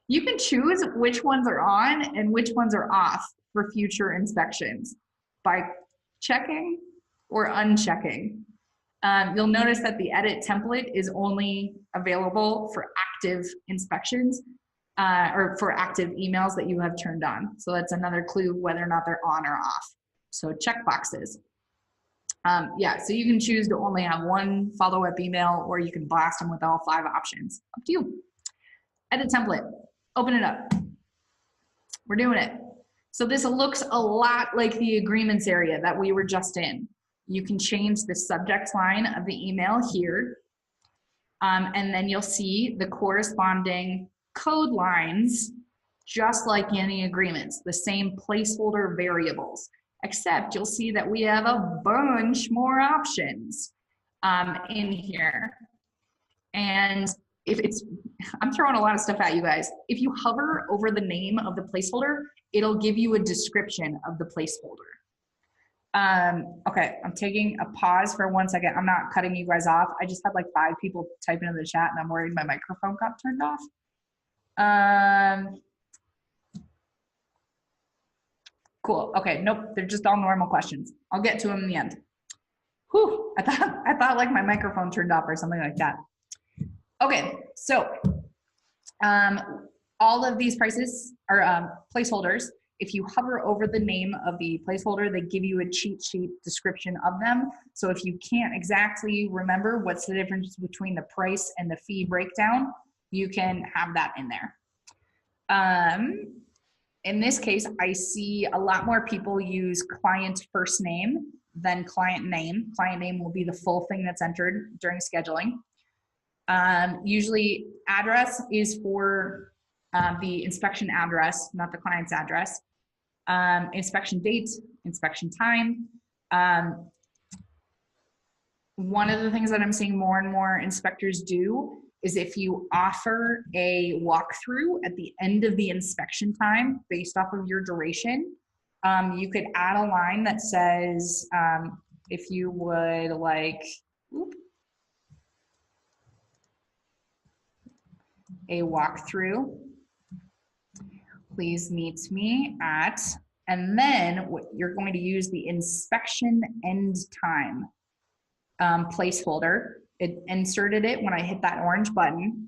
You can choose which ones are on and which ones are off for future inspections by checking or unchecking. You'll notice that the edit template is only available for active inspections or for active emails that you have turned on. So that's another clue whether or not they're on or off. So check boxes. Yeah, so you can choose to only have one follow-up email, or you can blast them with all 5 options. Up to you. Edit template, open it up. We're doing it. So this looks a lot like the agreements area that we were just in. You can change the subject line of the email here. And then you'll see the corresponding code lines, just like any agreements, the same placeholder variables, except you'll see that we have a bunch more options in here. And if it's, I'm throwing a lot of stuff at you guys. If you hover over the name of the placeholder, it'll give you a description of the placeholder. Okay, I'm taking a pause for 1 second. I'm not cutting you guys off. I just had like 5 people type into the chat and I'm worried my microphone got turned off. Cool, okay, nope, they're just all normal questions. I'll get to them in the end. Whew, I thought like my microphone turned off or something like that. Okay, so all of these prices are placeholders. If you hover over the name of the placeholder, they give you a cheat sheet description of them. So if you can't exactly remember what's the difference between the price and the fee breakdown, you can have that in there. In this case, I see a lot more people use client first name than client name. Client name will be the full thing that's entered during scheduling. Usually address is for the inspection address, not the client's address. Inspection date, inspection time. One of the things that I'm seeing more and more inspectors do is if you offer a walkthrough at the end of the inspection time based off of your duration, you could add a line that says, if you would like, a walkthrough, please meet me at, and then what you're going to use the inspection end time placeholder. It inserted it when I hit that orange button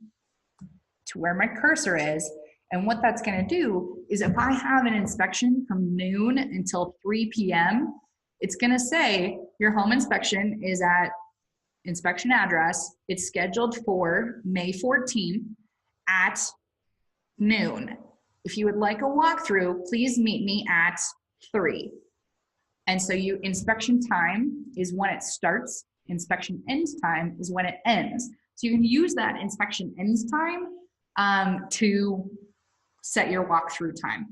to where my cursor is. And what that's gonna do is if I have an inspection from noon until 3 p.m., it's gonna say your home inspection is at inspection address. It's scheduled for May 14th at noon. If you would like a walkthrough, please meet me at 3. And so inspection time is when it starts. Inspection end time is when it ends. So you can use that inspection end time to set your walkthrough time.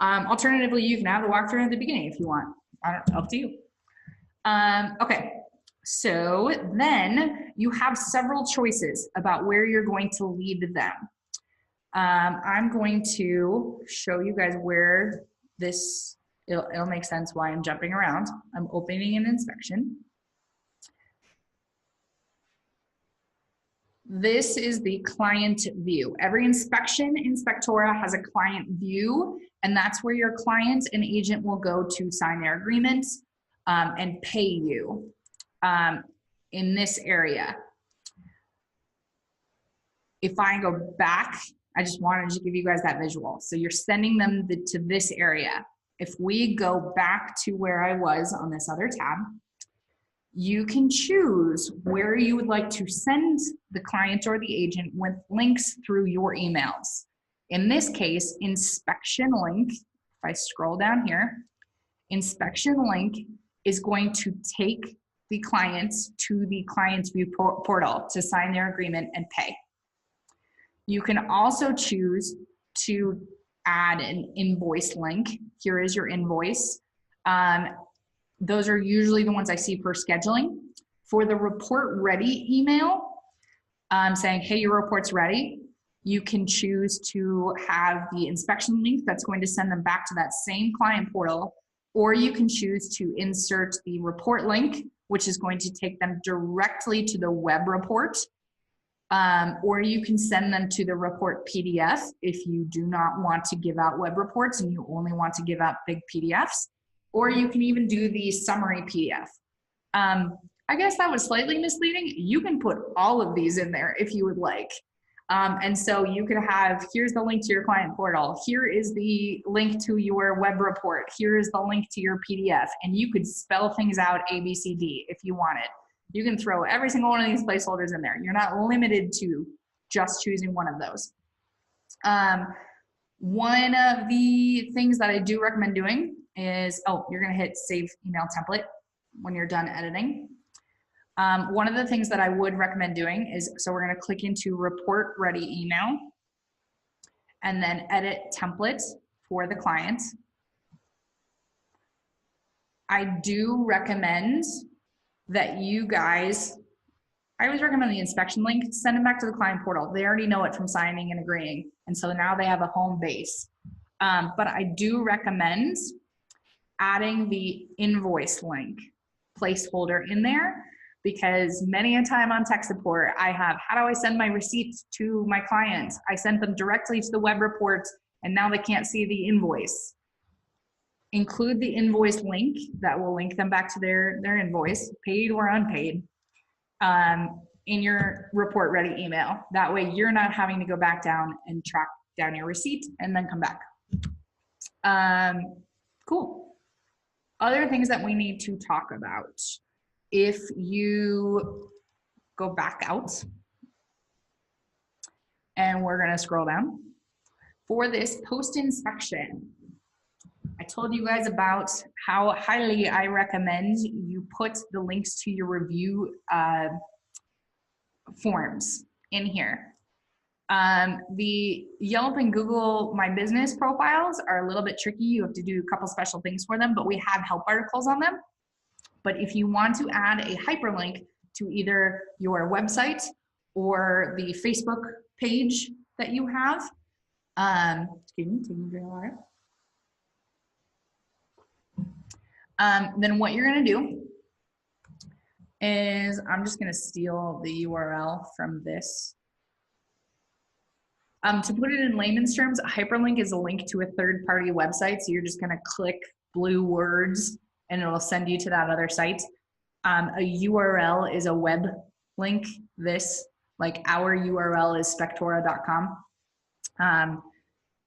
Alternatively, you can have the walkthrough at the beginning if you want. Up to you. Okay, so then you have several choices about where you're going to lead them. I'm going to show you guys where this, it'll make sense why I'm jumping around. I'm opening an inspection. This is the client view. Every inspection Inspectora has a client view, and that's where your client and agent will go to sign their agreements and pay you in this area. If I go back, I just wanted to give you guys that visual. So you're sending them to this area. If we go back to where I was on this other tab, you can choose where you would like to send the client or the agent with links through your emails. In this case, inspection link, if I scroll down here, inspection link is going to take the clients to the client's view portal to sign their agreement and pay. You can also choose to add an invoice link. Here is your invoice. Those are usually the ones I see for scheduling. For the report ready email, saying, hey, your report's ready, you can choose to have the inspection link that's going to send them back to that same client portal, or you can choose to insert the report link, which is going to take them directly to the web report, or you can send them to the report PDF if you do not want to give out web reports and you only want to give out big PDFs. Or you can even do the summary PDF. I guess that was slightly misleading. You can put all of these in there if you would like. And so you could have, here's the link to your client portal. Here is the link to your web report. Here is the link to your PDF. And you could spell things out A, B, C, D if you wanted. You can throw every single one of these placeholders in there. You're not limited to just choosing one of those. One of the things that I do recommend doing is, you're gonna hit save email template when you're done editing. One of the things that I would recommend doing is, so we're gonna click into report ready email and then edit template for the client. I do recommend that you guys, I always recommend the inspection link, send them back to the client portal. They already know it from signing and agreeing. And so now they have a home base. But I do recommend adding the invoice link placeholder in there, because many a time on tech support, I have, how do I send my receipts to my clients? I sent them directly to the web report and now they can't see the invoice. Include the invoice link that will link them back to their invoice, paid or unpaid, in your report ready email. That way you're not having to go back down and track down your receipt and then come back. Cool. Other things that we need to talk about. If you go back out and we're gonna scroll down for this post inspection, I told you guys about how highly I recommend you put the links to your review forms in here. The Yelp and Google My Business profiles are a little bit tricky. You have to do a couple special things for them, but we have help articles on them. But if you want to add a hyperlink to either your website or the Facebook page that you have, excuse me, taking a drink of water. Then what you're gonna do is, I'm just gonna steal the URL from this. To put it in layman's terms, a hyperlink is a link to a third-party website. So you're just gonna click blue words and it'll send you to that other site. A URL is a web link. This, like our URL is spectora.com.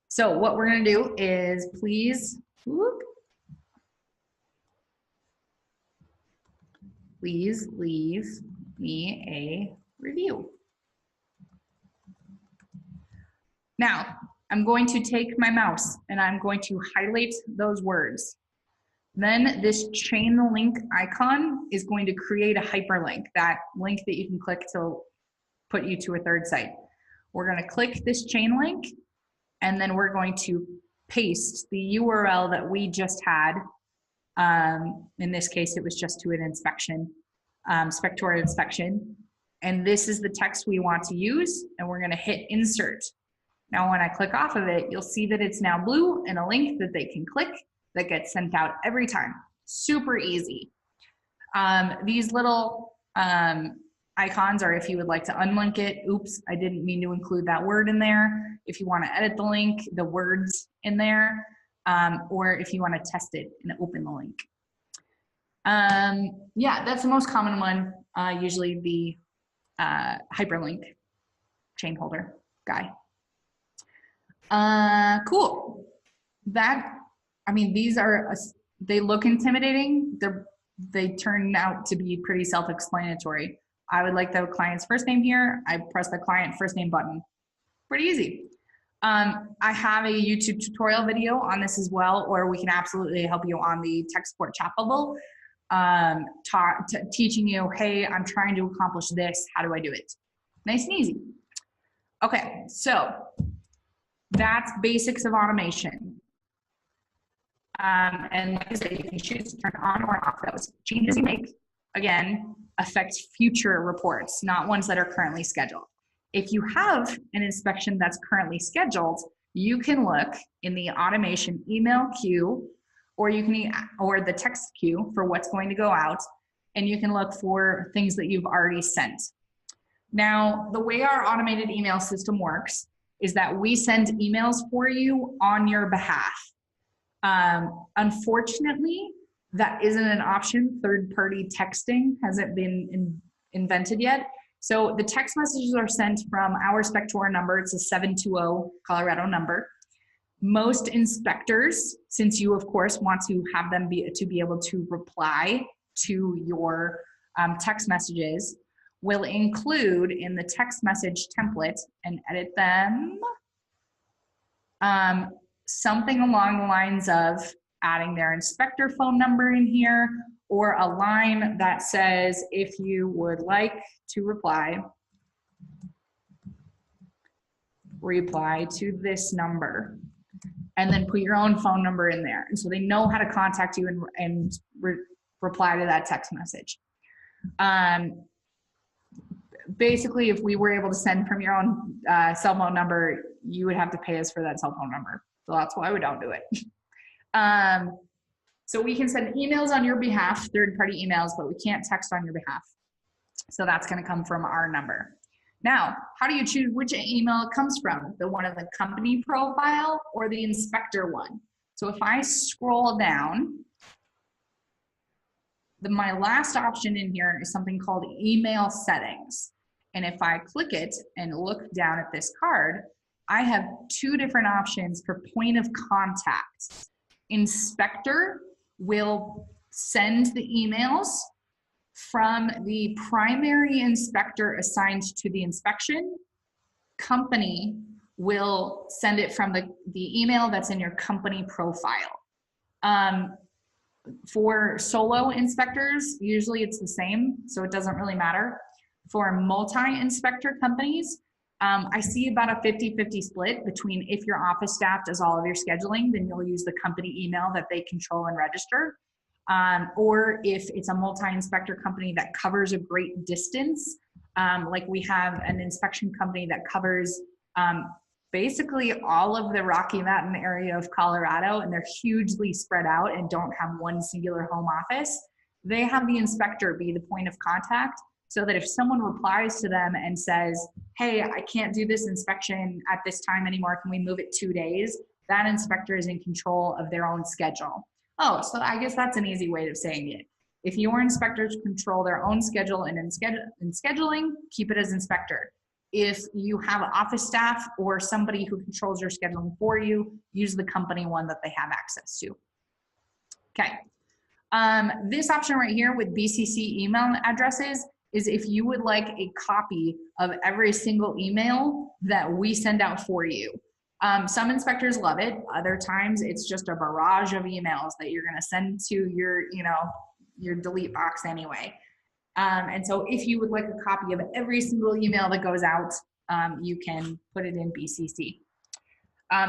So what we're gonna do is please leave me a review. Now, I'm going to take my mouse and I'm going to highlight those words. Then this chain link icon is going to create a hyperlink, that link that you can click to put you to a third site. We're gonna click this chain link and then we're going to paste the URL that we just had. In this case, it was just to an inspection, Spectora inspection. And this is the text we want to use, and we're gonna hit insert. Now, when I click off of it, you'll see that it's now blue and a link that they can click that gets sent out every time. Super easy. These little icons are if you would like to unlink it. Oops, I didn't mean to include that word in there. If you wanna edit the link, the words in there, or if you wanna test it and open the link. Yeah, that's the most common one, usually the hyperlink chain holder guy. Cool. That, I mean, these are, they look intimidating. They turn out to be pretty self-explanatory. I would like the client's first name here. I press the client first name button. Pretty easy. I have a YouTube tutorial video on this as well, or we can absolutely help you on the tech support chat bubble, teaching you, hey, I'm trying to accomplish this. How do I do it? Nice and easy. Okay, so that's basics of automation. And like I said, you can choose to turn on or off. Those changes you make, again, affect future reports, not ones that are currently scheduled. If you have an inspection that's currently scheduled, you can look in the automation email queue, or you can, or the text queue for what's going to go out, and you can look for things that you've already sent. Now, the way our automated email system works is that we send emails for you on your behalf. Unfortunately, that isn't an option. Third-party texting hasn't been invented yet. So the text messages are sent from our Spectora number. It's a 720 Colorado number. Most inspectors, since you of course want to have them be able to reply to your text messages, will include in the text message template and edit them something along the lines of adding their inspector phone number in here, or a line that says, if you would like to reply to this number, and then put your own phone number in there. And so they know how to contact you and reply to that text message. Basically, if we were able to send from your own cell phone number, you would have to pay us for that cell phone number. So that's why we don't do it. So we can send emails on your behalf, third-party emails, but we can't text on your behalf. So that's going to come from our number. Now, how do you choose which email it comes from? The one of the company profile or the inspector one? So if I scroll down, my last option in here is something called email settings. And if I click it and look down at this card, I have two different options for point of contact. Inspector will send the emails from the primary inspector assigned to the inspection. Company will send it from the email that's in your company profile. For solo inspectors, usually it's the same, so it doesn't really matter. For multi-inspector companies, I see about a 50-50 split between if your office staff does all of your scheduling, then you'll use the company email that they control and register. Or if it's a multi-inspector company that covers a great distance, like we have an inspection company that covers basically all of the Rocky Mountain area of Colorado, and they're hugely spread out and don't have one singular home office. They have the inspector be the point of contact, so that if someone replies to them and says, hey, I can't do this inspection at this time anymore, can we move it 2 days? That inspector is in control of their own schedule. Oh, so I guess that's an easy way of saying it. If your inspectors control their own schedule and in scheduling, keep it as inspector. If you have office staff or somebody who controls your scheduling for you, use the company one that they have access to. Okay. This option right here with BCC email addresses is if you would like a copy of every single email that we send out for you. Some inspectors love it. Other times it's just a barrage of emails that you're gonna send to your, your delete box anyway. And so if you would like a copy of every single email that goes out, you can put it in BCC.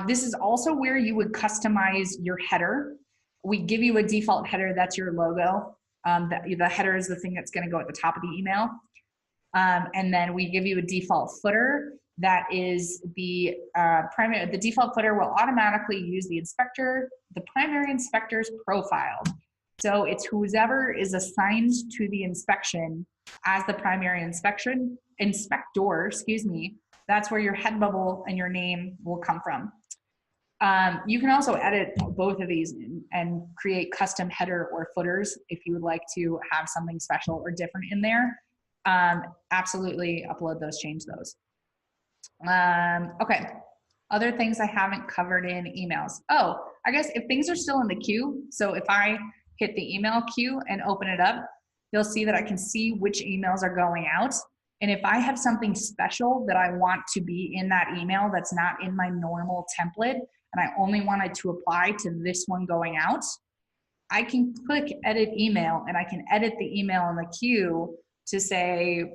This is also where you would customize your header. We give you a default header, that's your logo. The header is the thing that's gonna go at the top of the email. And then we give you a default footer that is the default footer will automatically use the primary inspector's profile. So it's whoever is assigned to the inspection as the primary inspector, that's where your head bubble and your name will come from. You can also edit both of these and create custom header or footers if you would like to have something special or different in there. Absolutely upload those, change those. Okay, other things I haven't covered in emails. Oh, I guess if things are still in the queue, so if I hit the email queue and open it up, you'll see that I can see which emails are going out. And if I have something special that I want to be in that email that's not in my normal template, and I only wanted to apply to this one going out, I can click edit email and I can edit the email in the queue to say,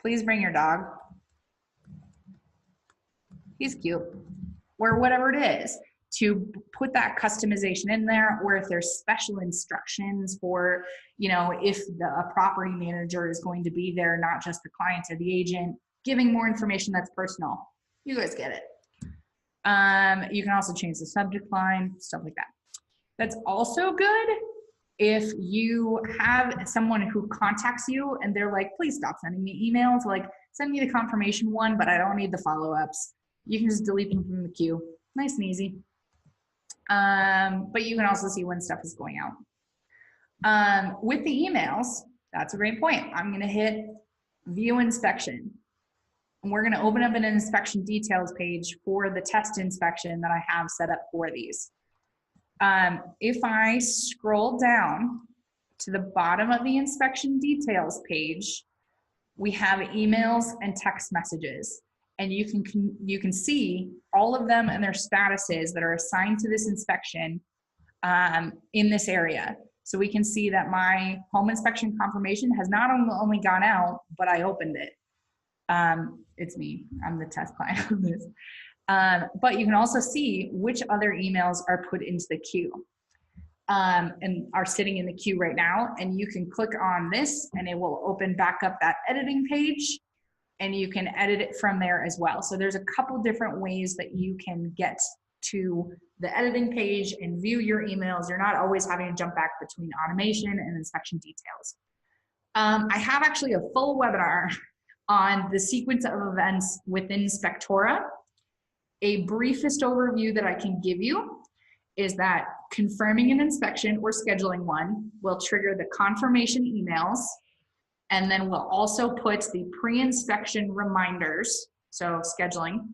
please bring your dog. He's cute, or whatever it is, to put that customization in there, or if there's special instructions for, if a property manager is going to be there, not just the client or the agent, giving more information that's personal. You guys get it. You can also change the subject line, stuff like that. That's also good if you have someone who contacts you and they're like, please stop sending me emails, like send me the confirmation one, but I don't need the follow-ups. You can just delete them from the queue. Nice and easy. But you can also see when stuff is going out. With the emails, that's a great point. I'm going to hit view inspection. And we're going to open up an inspection details page for the test inspection that I have set up for these. If I scroll down to the bottom of the inspection details page, we have emails and text messages. And you can see all of them and their statuses that are assigned to this inspection in this area. So we can see that my home inspection confirmation has not only gone out, but I opened it. It's me, I'm the test client on this. But you can also see which other emails are put into the queue and are sitting in the queue right now. And you can click on this and it will open back up that editing page and you can edit it from there as well. So there's a couple different ways that you can get to the editing page and view your emails. You're not always having to jump back between automation and inspection details. I have actually a full webinar on the sequence of events within Spectora. A briefest overview that I can give you is that confirming an inspection or scheduling one will trigger the confirmation emails, and then we'll also put the pre-inspection reminders, so scheduling,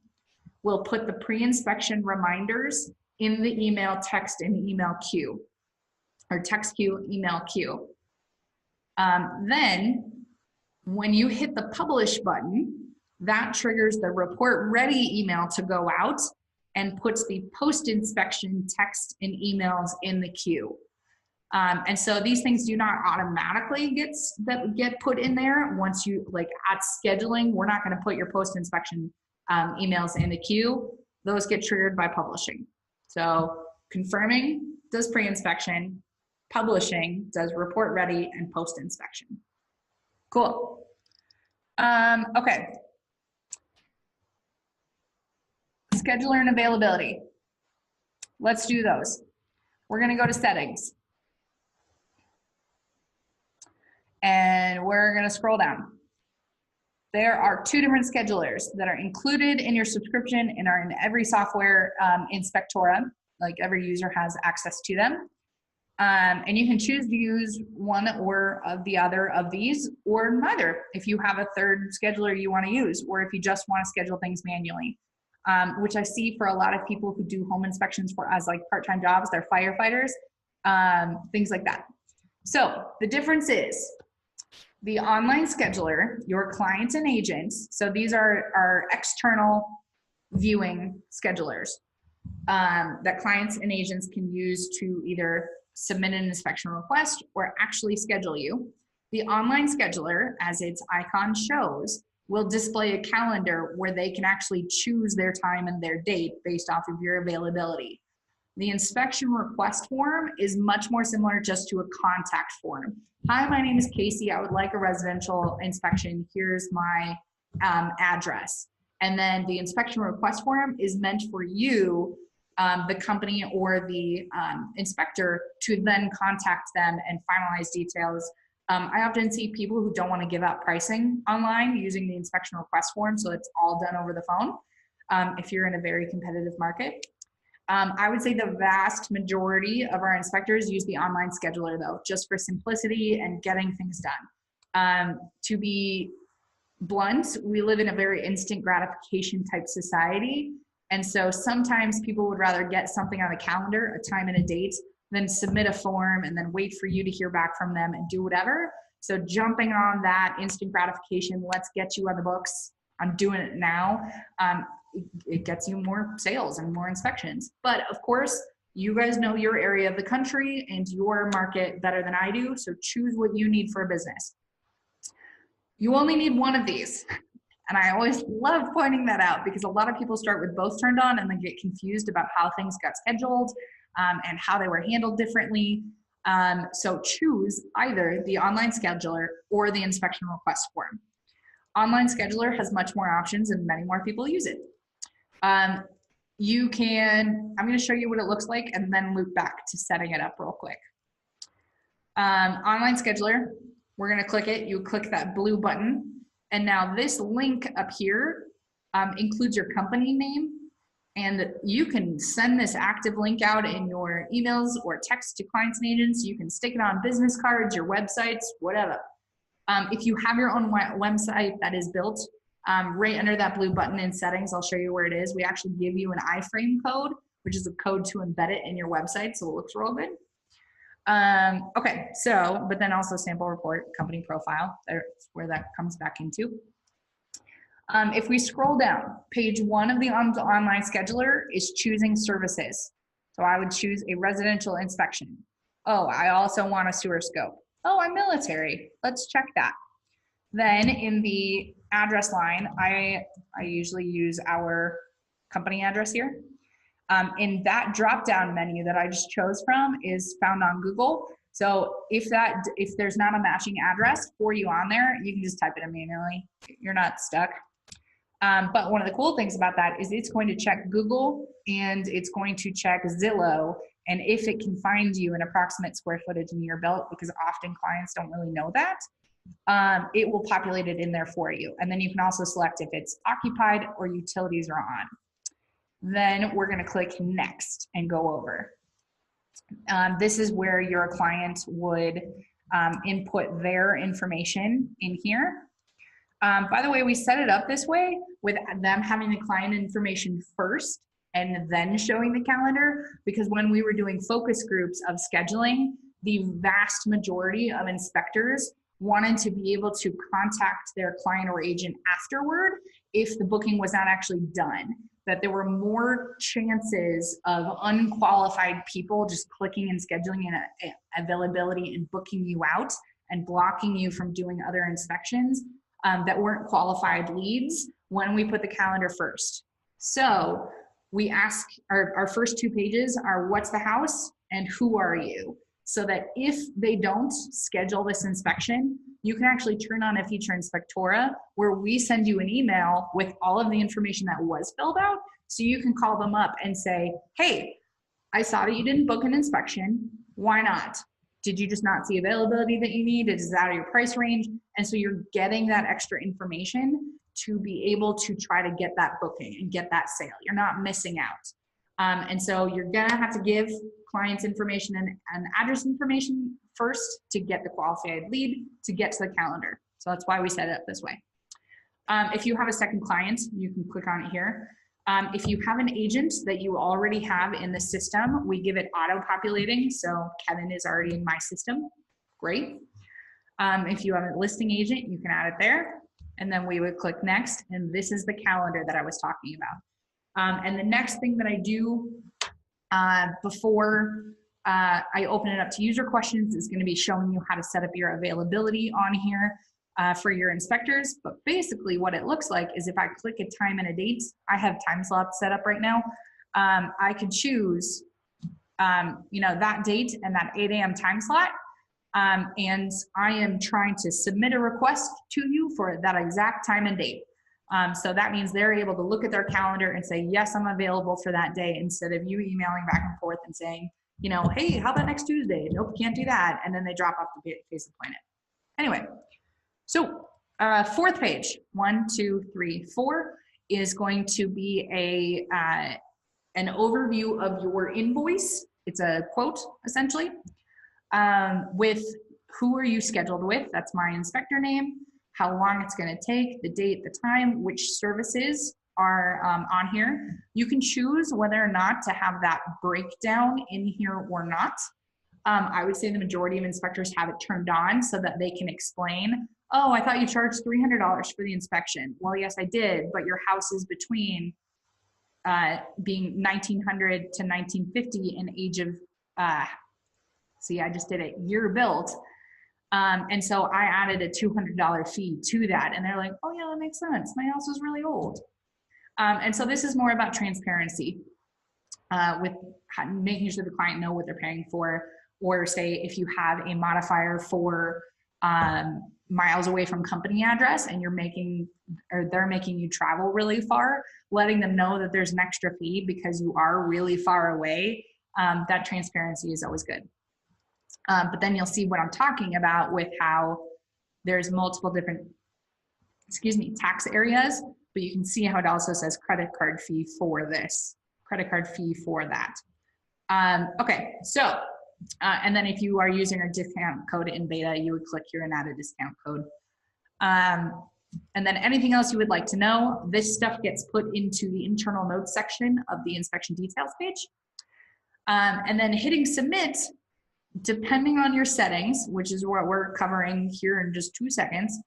we'll put the pre-inspection reminders in the email text and email queue, or text queue, email queue. Then when you hit the publish button, that triggers the report ready email to go out and puts the post-inspection text and emails in the queue. And so these things do not automatically get put in there. Once you, like at scheduling, we're not gonna put your post-inspection emails in the queue. Those get triggered by publishing. So confirming does pre-inspection, publishing does report ready and post-inspection. Cool. Okay. Scheduler and availability. Let's do those. We're gonna go to settings. And we're gonna scroll down. There are two different schedulers that are included in your subscription and are in every software in Spectora, like every user has access to them. And you can choose to use one or of the other of these or neither if you have a third scheduler you want to use, or if you just want to schedule things manually, which I see for a lot of people who do home inspections for as like part-time jobs, they're firefighters, things like that. So the difference is the online scheduler, your clients and agents, so these are external viewing schedulers that clients and agents can use to either submit an inspection request or actually schedule you. The online scheduler, as its icon shows, will display a calendar where they can actually choose their time and their date based off of your availability. The inspection request form is much more similar just to a contact form. Hi, my name is Casey. I would like a residential inspection. Here's my address. And then the inspection request form is meant for you, the company or the inspector, to then contact them and finalize details. I often see people who don't want to give out pricing online using the inspection request form, so it's all done over the phone if you're in a very competitive market. I would say the vast majority of our inspectors use the online scheduler though, just for simplicity and getting things done. To be blunt, we live in a very instant gratification type society. And so sometimes people would rather get something on the calendar, a time and a date, than submit a form and then wait for you to hear back from them and do whatever. So jumping on that instant gratification, let's get you on the books, I'm doing it now, it gets you more sales and more inspections. But of course, you guys know your area of the country and your market better than I do, so choose what you need for a business. You only need one of these. And I always love pointing that out because a lot of people start with both turned on and then get confused about how things got scheduled and how they were handled differently. So choose either the online scheduler or the inspection request form. Online scheduler has much more options and many more people use it. I'm going to show you what it looks like and then loop back to setting it up real quick. Online scheduler, we're going to click it. You click that blue button. And now this link up here includes your company name And you can send this active link out in your emails or text to clients and agents. You can stick it on business cards, your websites, whatever. If you have your own website that is built, right under that blue button in settings, I'll show you where it is. We actually give you an iframe code, which is a code to embed it in your website, so it looks real good. Okay, so, but then also sample report, company profile, that's where that comes back into. If we scroll down, page 1 of the online scheduler is choosing services. So I would choose a residential inspection. Oh, I also want a sewer scope. Oh, I'm military. Let's check that. Then in the address line, I usually use our company address here. In that drop-down menu that I just chose from is found on Google. So if there's not a matching address for you on there, you can just type it in manually. You're not stuck. But one of the cool things about that is it's going to check Google and it's going to check Zillow. And if it can find you an approximate square footage in your belt, because often clients don't really know that, it will populate it in there for you. And then you can also select if it's occupied or utilities are on. Then we're going to click next and go over. This is where your client would input their information in here. By the way, we set it up this way with them having the client information first and then showing the calendar, because when we were doing focus groups of scheduling, the vast majority of inspectors wanted to be able to contact their client or agent afterward if the booking was not actually done. That there were more chances of unqualified people just clicking and scheduling in availability and booking you out and blocking you from doing other inspections that weren't qualified leads when we put the calendar first. So we ask, our first 2 pages are what's the house and who are you? So that if they don't schedule this inspection, you can actually turn on a feature Inspectora where we send you an email with all of the information that was filled out. So you can call them up and say, hey, I saw that you didn't book an inspection. Why not? Did you just not see availability that you need? Is that out of your price range? And so you're getting that extra information to be able to try to get that booking and get that sale. You're not missing out. And so you're gonna have to give clients information and address information first to get the qualified lead to get to the calendar. So that's why we set it up this way. If you have a second client, you can click on it here. If you have an agent that you already have in the system, we give it auto-populating. So Kevin is already in my system. Great. If you have a listing agent, you can add it there. And then we would click next. And this is the calendar that I was talking about. And the next thing that I do before I open it up to user questions is going to be showing you how to set up your availability on here for your inspectors. But basically what it looks like is if I click a time and a date, I have time slots set up right now. I could choose, that date and that 8 a.m. time slot. And I am trying to submit a request to you for that exact time and date. So that means they're able to look at their calendar and say, yes, I'm available for that day, instead of you emailing back and forth and saying, hey, how about next Tuesday? Nope, can't do that. And then they drop off the face of the planet. Anyway, so 4th page, 1, 2, 3, 4 is going to be an overview of your invoice. It's a quote, essentially, with who are you scheduled with. That's my inspector name, how long it's going to take, the date, the time, which services are on here. You can choose whether or not to have that breakdown in here or not. I would say the majority of inspectors have it turned on so that they can explain, oh, I thought you charged $300 for the inspection. Well, yes, I did, but your house is between being 1900 to 1950 in age of, see, I just did it, year built. And so I added a $200 fee to that. And they're like, oh yeah, that makes sense. My house is really old. And so this is more about transparency with making sure the client know what they're paying for, or say if you have a modifier for miles away from company address and they're making you travel really far, letting them know that there's an extra fee because you are really far away. That transparency is always good. But then you'll see what I'm talking about with how there's multiple different, tax areas, but you can see how it also says credit card fee for this. credit card fee for that. Okay, so, and then if you are using our discount code in beta, you would click here and add a discount code. And then anything else you would like to know, this stuff gets put into the internal notes section of the inspection details page. And then hitting submit, depending on your settings, which is what we're covering here in just 2 seconds,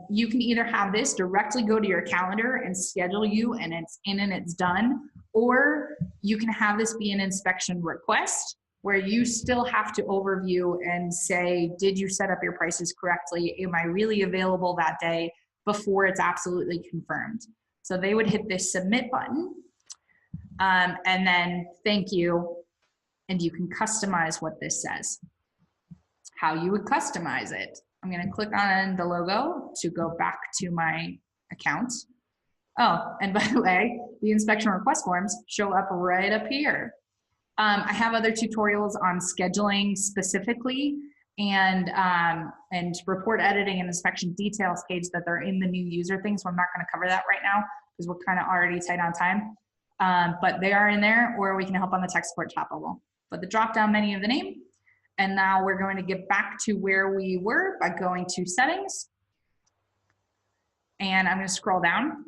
you can either have this directly go to your calendar and schedule you and it's in and it's done, or you can have this be an inspection request where you still have to overview and say, did you set up your prices correctly? Am I really available that day before it's absolutely confirmed? So they would hit this submit button and then thank you. And you can customize what this says. How you would customize it. I'm going to click on the logo to go back to my account. Oh, and by the way, the inspection request forms show up right up here. I have other tutorials on scheduling specifically and report editing and inspection details page that they're in the new user thing. So I'm not going to cover that right now because we're kind of already tight on time. But they are in there, or we can help on the tech support top level. But the drop down menu of the name. And now we're going to get back to where we were by going to settings. And I'm going to scroll down.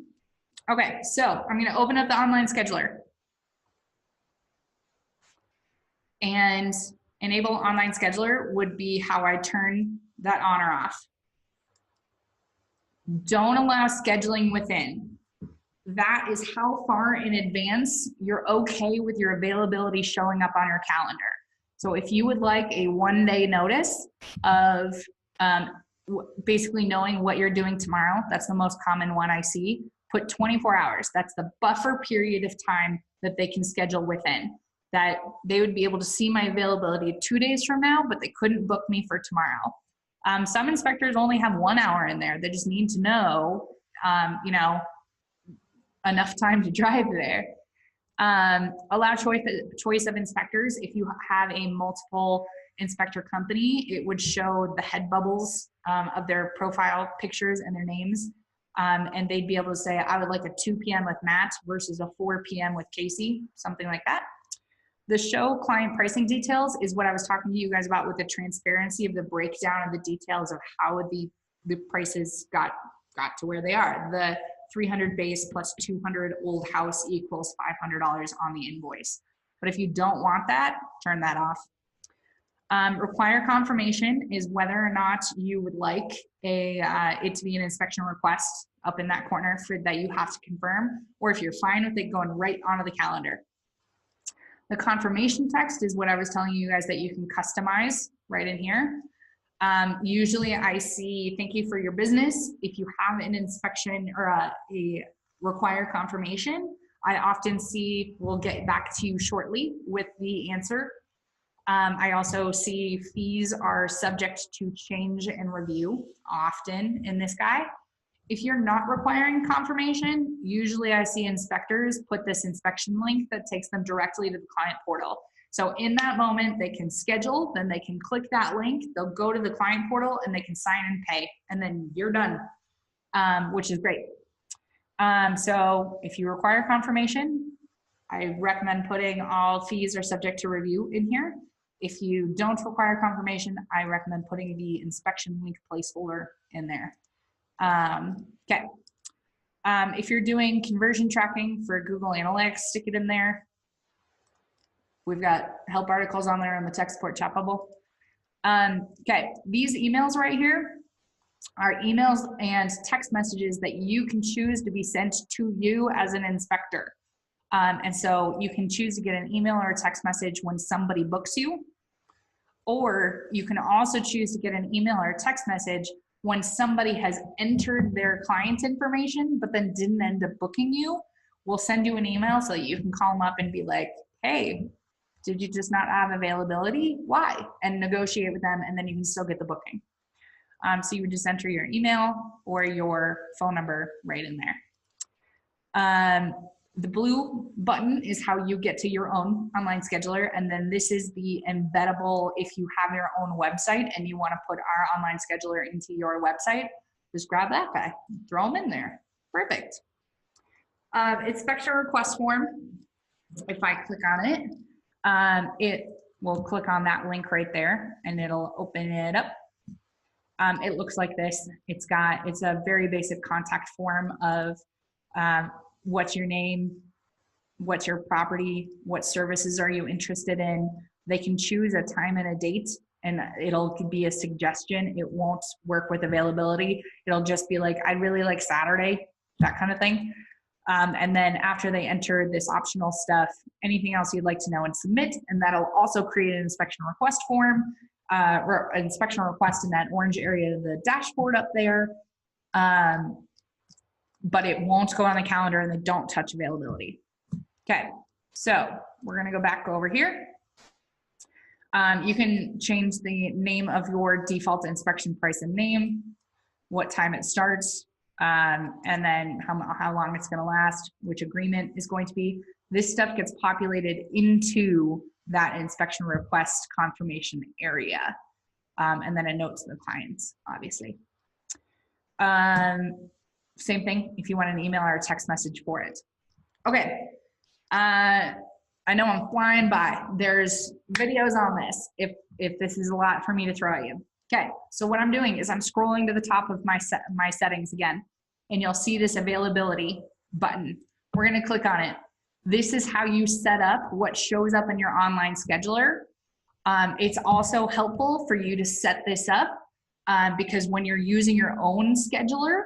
Okay, so I'm going to open up the online scheduler. And enable online scheduler would be how I turn that on or off. Don't allow scheduling within. That is how far in advance you're okay with your availability showing up on your calendar. So if you would like a 1-day notice of basically knowing what you're doing tomorrow, that's the most common one I see, put 24 hours. That's the buffer period of time that they can schedule within. That they would be able to see my availability 2 days from now, but they couldn't book me for tomorrow. Some inspectors only have 1 hour in there. They just need to know, you know, enough time to drive there. Allow choice of inspectors. If you have a multiple inspector company, it would show the head bubbles of their profile pictures and their names. And they'd be able to say, I would like a 2 p.m. with Matt versus a 4 p.m. with Casey, something like that. The show client pricing details is what I was talking to you guys about with the transparency of the breakdown of the details of how the prices got to where they are. The 300 base plus 200 old house equals $500 on the invoice. But if you don't want that, turn that off. Require confirmation is whether or not you would like it to be an inspection request up in that corner that you have to confirm, or if you're fine with it going right onto the calendar. The confirmation text is what I was telling you guys that you can customize right in here. Usually I see, thank you for your business. If you have an inspection or a require confirmation, I often see, we'll get back to you shortly with the answer. I also see fees are subject to change and review often in this guy. If you're not requiring confirmation, usually I see inspectors put this inspection link that takes them directly to the client portal. So in that moment, they can schedule, then they can click that link, they'll go to the client portal and they can sign and pay, and then you're done, which is great. So if you require confirmation, I recommend putting all fees are subject to review in here. If you don't require confirmation, I recommend putting the inspection link placeholder in there. Okay. If you're doing conversion tracking for Google Analytics, stick it in there. We've got help articles on there on the tech support chat bubble. Okay, these emails right here are emails and text messages that you can choose to be sent to you as an inspector. And so you can choose to get an email or a text message when somebody books you, or you can also choose to get an email or a text message when somebody has entered their client information but then didn't end up booking you. We'll send you an email so that you can call them up and be like, hey, did you just not have availability? Why? And negotiate with them, and then you can still get the booking. So you would just enter your email or your phone number right in there. The blue button is how you get to your own online scheduler, and then this is the embeddable. If you have your own website and you want to put our online scheduler into your website, just grab that guy, throw him in there. Perfect. Inspection request form. If I click on it, it will click on that link right there and it'll open it up. It looks like this. It's a very basic contact form of what's your name, what's your property, what services are you interested in. They can choose a time and a date, and it'll be a suggestion. It won't work with availability. It'll just be like, I really like Saturday, that kind of thing. And then after they enter this optional stuff, anything else you'd like to know and submit, and that'll also create an inspection request form, or an inspection request in that orange area of the dashboard up there. But it won't go on the calendar, and they don't touch availability. Okay, so we're gonna go back over here. You can change the name of your default inspection price and name, what time it starts, and then how long it's gonna last, which agreement is going to be. This stuff gets populated into that inspection request confirmation area. And then a note to the clients, obviously. Same thing if you want an email or a text message for it. Okay, I know I'm flying by. There's videos on this if this is a lot for me to throw at you. Okay, so what I'm doing is I'm scrolling to the top of my settings again, and you'll see this availability button. We're gonna click on it. This is how you set up what shows up in your online scheduler. It's also helpful for you to set this up because when you're using your own scheduler,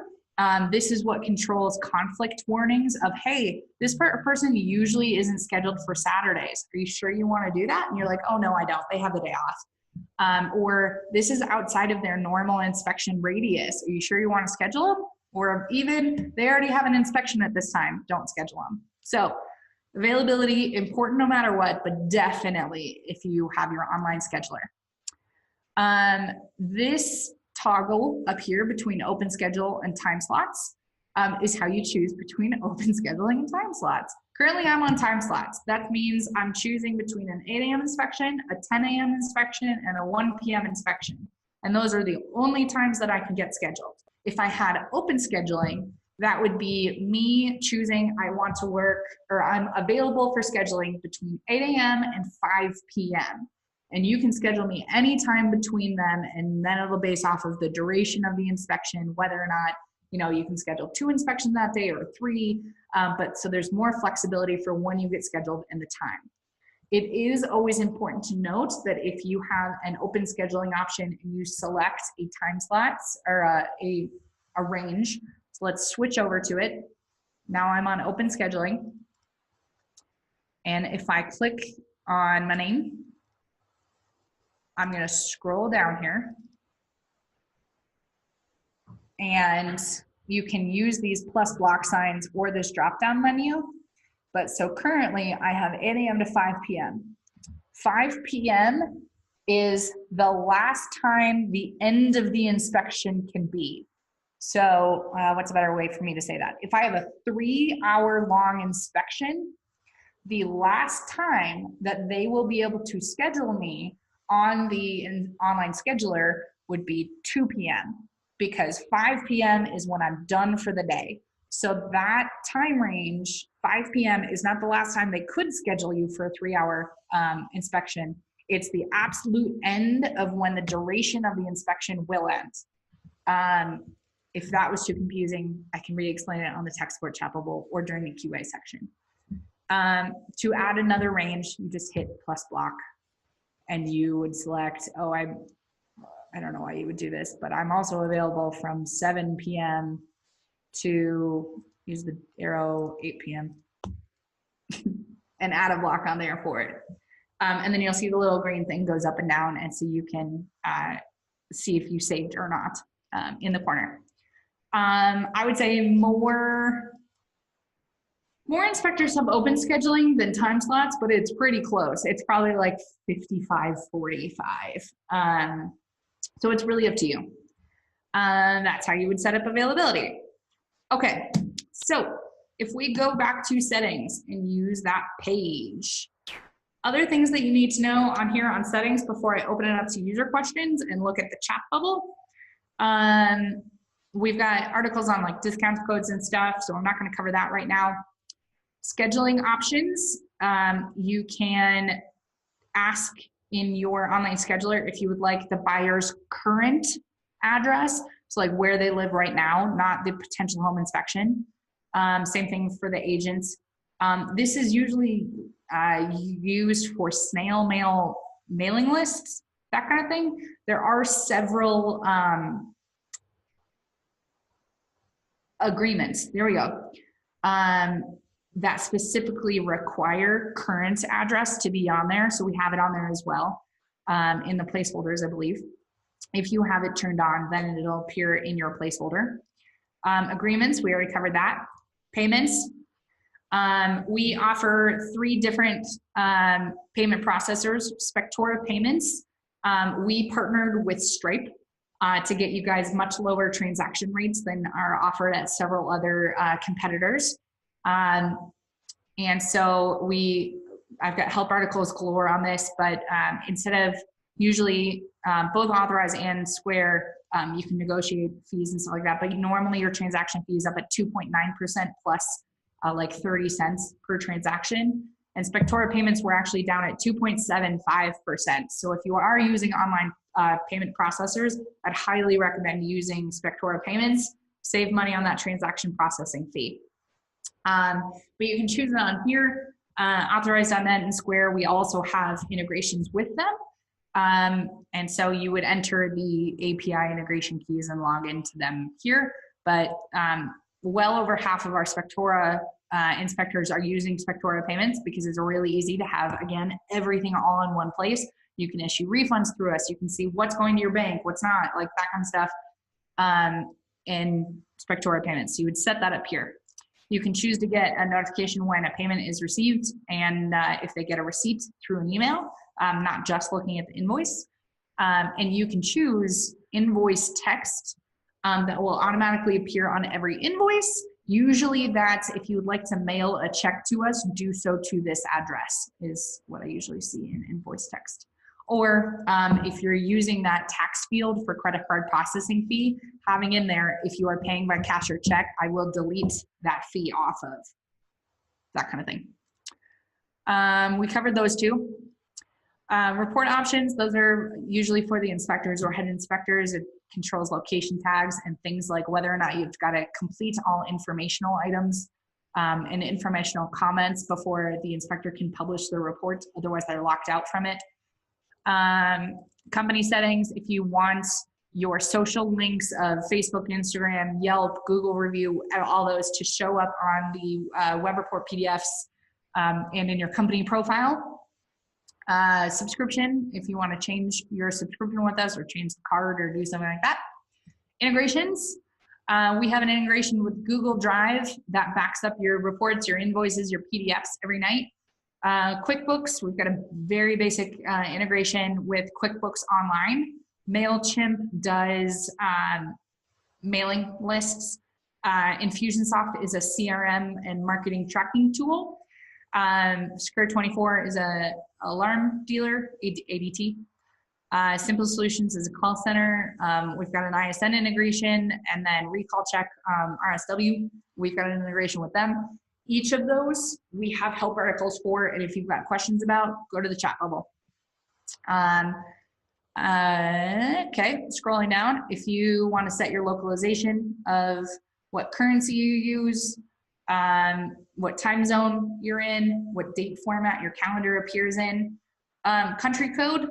this is what controls conflict warnings of, hey, this person usually isn't scheduled for Saturdays. Are you sure you want to do that? And you're like, oh no, I don't. They have the day off. Or this is outside of their normal inspection radius. Are you sure you want to schedule them? Or even they already have an inspection at this time. Don't schedule them. So availability, important no matter what, but definitely if you have your online scheduler. This toggle up here between open schedule and time slots is how you choose between open scheduling and time slots. Currently I'm on time slots. That means I'm choosing between an 8 a.m. inspection, a 10 a.m. inspection, and a 1 p.m. inspection. And those are the only times that I can get scheduled. If I had open scheduling, that would be me choosing I want to work, or I'm available for scheduling between 8 a.m. and 5 p.m. And you can schedule me anytime between them, and then it'll base off of the duration of the inspection, whether or not, you know, you can schedule 2 inspections that day or 3, but so there's more flexibility for when you get scheduled and the time. It is always important to note that if you have an open scheduling option and you select a time slots or a range, so let's switch over to it. Now I'm on open scheduling. And if I click on my name, I'm gonna scroll down here. And you can use these plus block signs or this drop-down menu. But so currently I have 8 a.m. to 5 p.m. 5 p.m. is the last time the end of the inspection can be. So what's a better way for me to say that? If I have a 3-hour-long inspection, the last time that they will be able to schedule me on the online scheduler would be 2 p.m. because 5 p.m. is when I'm done for the day. So that time range, 5 p.m. is not the last time they could schedule you for a 3-hour inspection. It's the absolute end of when the duration of the inspection will end. If that was too confusing, I can re-explain it on the tech support chat bubble or during the QA section. To add another range, you just hit plus block and you would select, oh, I don't know why you would do this, but I'm also available from 7 p.m. to, use the arrow, 8 p.m. and add a block on there for it. And then you'll see the little green thing goes up and down, and so you can see if you saved or not in the corner. I would say more inspectors have open scheduling than time slots, but it's pretty close. It's probably like 55-45. So it's really up to you. That's how you would set up availability. Okay, so if we go back to settings and use that page, other things that you need to know on here on settings before I open it up to user questions and look at the chat bubble. We've got articles on like discount codes and stuff, so I'm not going to cover that right now. Scheduling options, you can ask in your online scheduler if you would like the buyer's current address, so like where they live right now, not the potential home inspection. Same thing for the agents. This is usually used for snail mail mailing lists, that kind of thing. There are several agreements, there we go, that specifically require current address to be on there. So we have it on there as well in the placeholders, I believe. If you have it turned on, then it'll appear in your placeholder. Agreements, we already covered that. Payments, we offer 3 different payment processors. Spectora Payments, we partnered with Stripe to get you guys much lower transaction rates than are offered at several other competitors. And so I've got help articles galore on this, but instead of usually both Authorize and Square, you can negotiate fees and stuff like that, but normally your transaction fee is up at 2.9% plus like 30 cents per transaction. And Spectora Payments were actually down at 2.75%. So if you are using online payment processors, I'd highly recommend using Spectora Payments. Save money on that transaction processing fee. But you can choose it on here. Authorize.net and Square, we also have integrations with them. And so you would enter the API integration keys and log into them here. But well over half of our Spectora inspectors are using Spectora Payments because it's really easy to have, again, everything all in one place. You can issue refunds through us. You can see what's going to your bank, what's not, like that kind of stuff in Spectora Payments. So you would set that up here. You can choose to get a notification when a payment is received and if they get a receipt through an email, not just looking at the invoice. And you can choose invoice text that will automatically appear on every invoice. Usually that's if you would like to mail a check to us, do so to this address is what I usually see in invoice text. Or if you're using that tax field for credit card processing fee, having in there, if you are paying by cash or check, I will delete that fee off of, that kind of thing. We covered those 2. Report options, those are usually for the inspectors or head inspectors. It controls location tags and things like whether or not you've got to complete all informational items and informational comments before the inspector can publish the report. Otherwise, they're locked out from it. Company settings, if you want your social links of Facebook, Instagram, Yelp, Google review, all those to show up on the web report PDFs and in your company profile. Subscription, if you want to change your subscription with us or change the card or do something like that. Integrations, we have an integration with Google Drive that backs up your reports, your invoices, your PDFs every night. QuickBooks, we've got a very basic integration with QuickBooks Online. MailChimp does mailing lists. Infusionsoft is a CRM and marketing tracking tool. Secure24 is a alarm dealer, ADT. Simple Solutions is a call center. We've got an ISN integration, and then Recall Check, RSW, we've got an integration with them. Each of those we have help articles for, and if you've got questions about, go to the chat bubble. Okay, scrolling down, if you want to set your localization of what currency you use, what time zone you're in, what date format your calendar appears in, country code,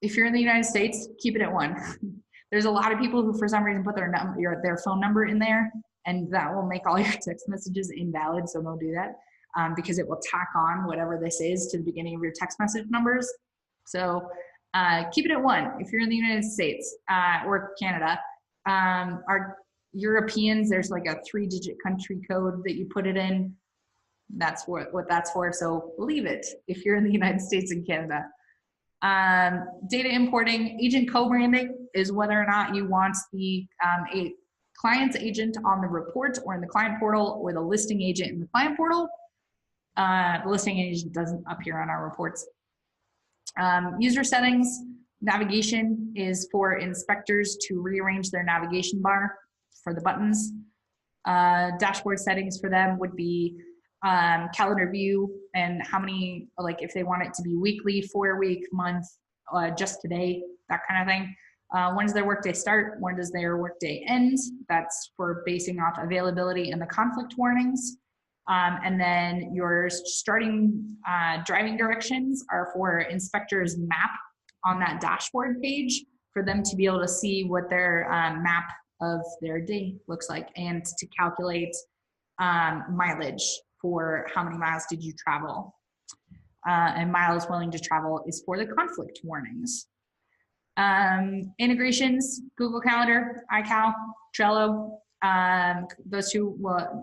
if you're in the United States, keep it at 1. There's a lot of people who for some reason put their phone number in there, and that will make all your text messages invalid, so don't do that because it will tack on whatever this is to the beginning of your text message numbers. So keep it at 1 if you're in the United States or Canada. Our Europeans, there's like a 3-digit country code that you put it in. That's what that's for, so leave it if you're in the United States and Canada. Data importing, agent co-branding is whether or not you want the a client's agent on the report or in the client portal or the listing agent in the client portal. The listing agent doesn't appear on our reports. User settings, navigation is for inspectors to rearrange their navigation bar for the buttons. Dashboard settings for them would be calendar view, and how many, like if they want it to be weekly, 4-week, month, just today, that kind of thing. When does their workday start? When does their workday end? That's for basing off availability and the conflict warnings. And then your starting driving directions are for inspectors map on that dashboard page for them to be able to see what their map of their day looks like, and to calculate mileage for how many miles did you travel. And miles willing to travel is for the conflict warnings. Integrations, Google Calendar, iCal, Trello. Those two,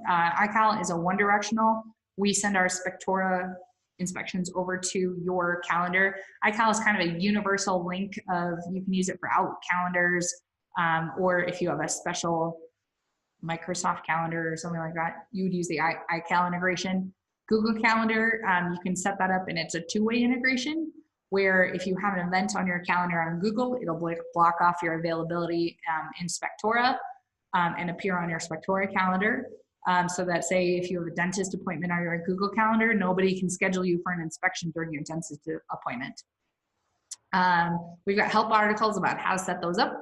iCal is a one-directional. We send our Spectora inspections over to your calendar. iCal is kind of a universal link of, you can use it for Outlook calendars, or if you have a special Microsoft calendar or something like that, you would use the iCal integration. Google Calendar, you can set that up, and it's a two-way integration, where if you have an event on your calendar on Google, it'll block off your availability in Spectora and appear on your Spectora calendar. So that, say if you have a dentist appointment on your Google Calendar, nobody can schedule you for an inspection during your dentist appointment. We've got help articles about how to set those up.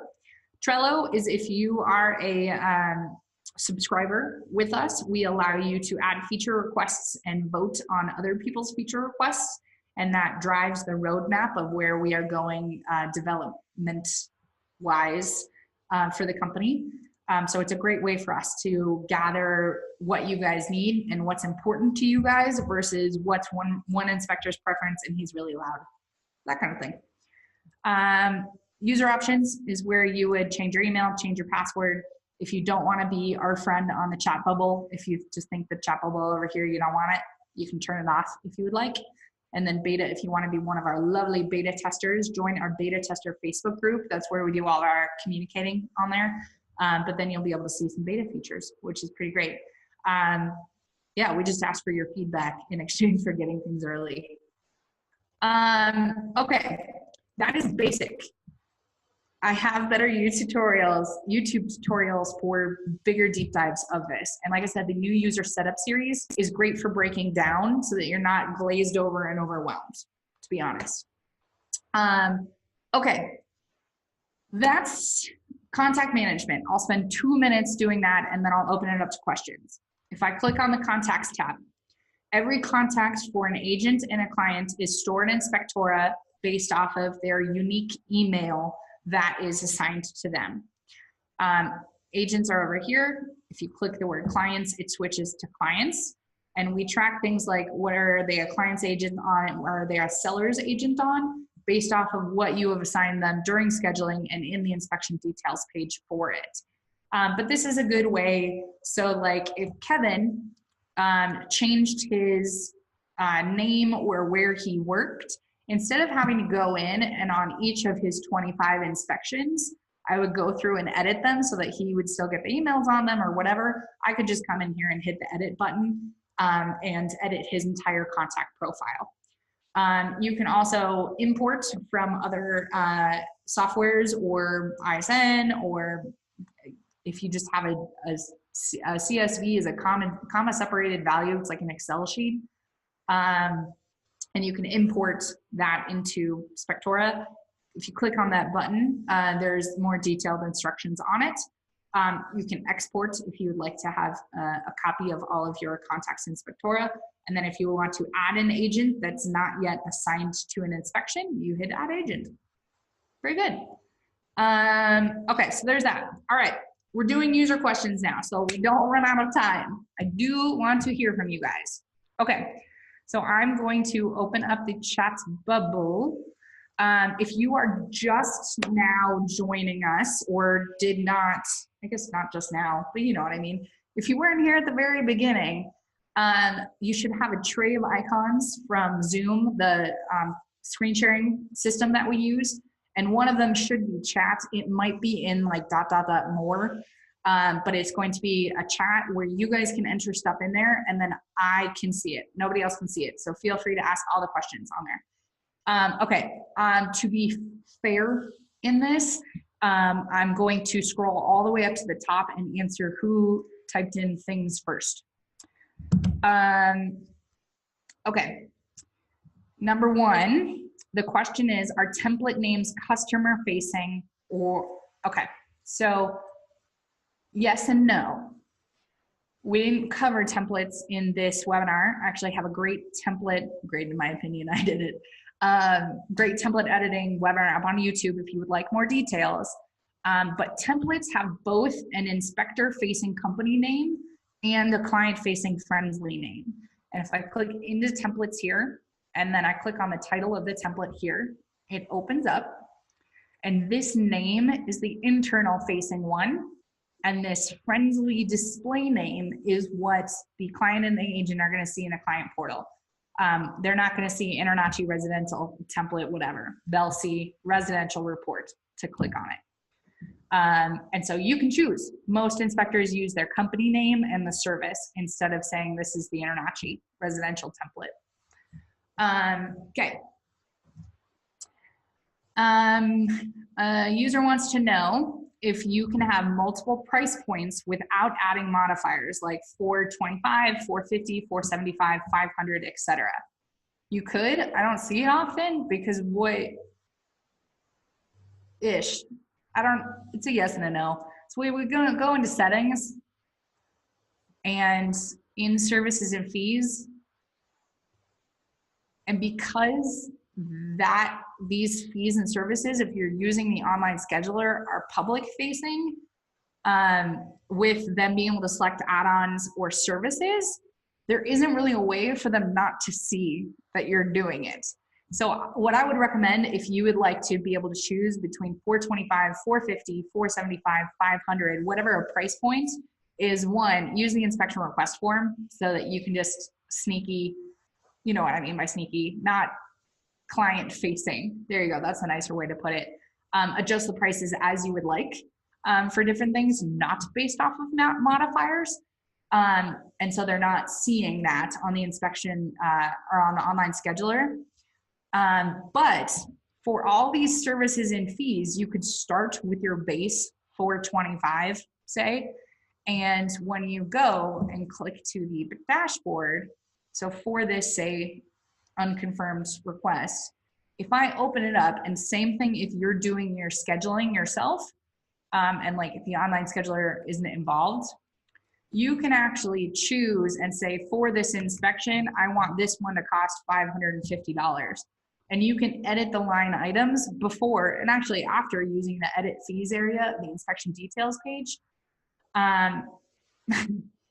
Trello is, if you are a subscriber with us, we allow you to add feature requests and vote on other people's feature requests, and that drives the roadmap of where we are going development-wise for the company. So it's a great way for us to gather what you guys need and what's important to you guys versus what's one inspector's preference and he's really loud, that kind of thing. User options is where you would change your email, change your password. If you don't want to be our friend on the chat bubble, if you just think the chat bubble over here, you don't want it, you can turn it off if you would like. And then beta, if you want to be one of our lovely beta testers, join our beta tester Facebook group. That's where we do all our communicating on there. But then you'll be able to see some beta features, which is pretty great. Yeah, we just ask for your feedback in exchange for getting things early. Okay, that is basic. I have better YouTube tutorials for bigger deep dives of this. And like I said, the new user setup series is great for breaking down so that you're not glazed over and overwhelmed, to be honest. Okay, that's contact management. I'll spend 2 minutes doing that, and then I'll open it up to questions. If I click on the contacts tab, every contact for an agent and a client is stored in Spectora based off of their unique email that is assigned to them. Agents are over here. If you click the word clients, it switches to clients. And we track things like, what are they a client's agent on, or are they a seller's agent on, based off of what you have assigned them during scheduling and in the inspection details page for it. But this is a good way. So like if Kevin changed his name or where he worked, instead of having to go in and on each of his 25 inspections, I would go through and edit them so that he would still get the emails on them or whatever. I could just come in here and hit the edit button and edit his entire contact profile. You can also import from other softwares or ISN, or if you just have a CSV is a comma separated value, it's like an Excel sheet. And you can import that into Spectora. If you click on that button, there's more detailed instructions on it. You can export if you would like to have a copy of all of your contacts in Spectora. And then if you want to add an agent that's not yet assigned to an inspection, you hit add agent. Very good. Okay, so there's that. All right, we're doing user questions now, so we don't run out of time. I do want to hear from you guys. Okay. So I'm going to open up the chat bubble. If you are just now joining us or did not, I guess not just now, but you know what I mean. If you weren't here at the very beginning, you should have a tray of icons from Zoom, the screen sharing system that we use. And one of them should be chat. It might be in like ... more. But it's going to be a chat where you guys can enter stuff in there and then I can see it. Nobody else can see it. So feel free to ask all the questions on there. Okay, to be fair in this, I'm going to scroll all the way up to the top and answer who typed in things first. Okay. Number one, the question is, are template names customer facing or, okay. So yes and no. We didn't cover templates in this webinar. I actually have a great template, great in my opinion, I did it. Great template editing webinar up on YouTube if you would like more details. But templates have both an inspector facing company name and a client facing friendly name. And if I click into templates here, and then I click on the title of the template here, it opens up. And this name is the internal facing one. And this friendly display name is what the client and the agent are going to see in a client portal. They're not going to see InterNACHI residential template, whatever. They'll see residential report to click on it. And so you can choose. Most inspectors use their company name and the service instead of saying this is the InterNACHI residential template. Okay. A user wants to know if you can have multiple price points without adding modifiers like 425, 450, 475, 500, etc. You could. I don't see it often because it's a yes and a no. So we're gonna go into settings and in services and fees. And because these fees and services, if you're using the online scheduler, are public facing, with them being able to select add-ons or services, there isn't really a way for them not to see that you're doing it. So what I would recommend, if you would like to be able to choose between 425, 450, 475, 500, whatever a price point, is one, use the inspection request form so that you can just sneaky, you know what I mean by sneaky, not client facing. There you go. That's a nicer way to put it. Adjust the prices as you would like for different things, not based off of modifiers. And so they're not seeing that on the inspection or on the online scheduler. But for all these services and fees, you could start with your base 425, say, and when you go and click to the dashboard, so for this, say, unconfirmed request, if I open it up, and same thing if you're doing your scheduling yourself, and like if the online scheduler isn't involved, you can actually choose and say, for this inspection, I want this one to cost $550. And you can edit the line items before and actually after using the edit fees area, the inspection details page.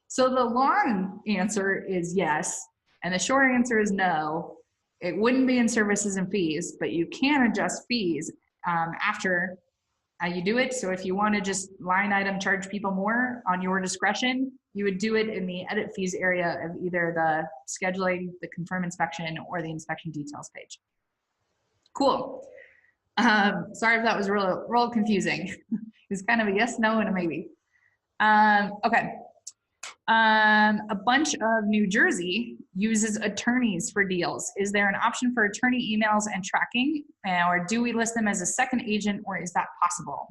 So the long answer is yes, and the short answer is no. It wouldn't be in services and fees, but you can adjust fees after you do it. So if you want to just line item charge people more on your discretion, you would do it in the edit fees area of either the scheduling, the confirm inspection, or the inspection details page. Cool. Sorry if that was real confusing. It's kind of a yes, no, and a maybe. Okay. A bunch of New Jersey uses attorneys for deals. Is there an option for attorney emails and tracking, or do we list them as a second agent, or is that possible?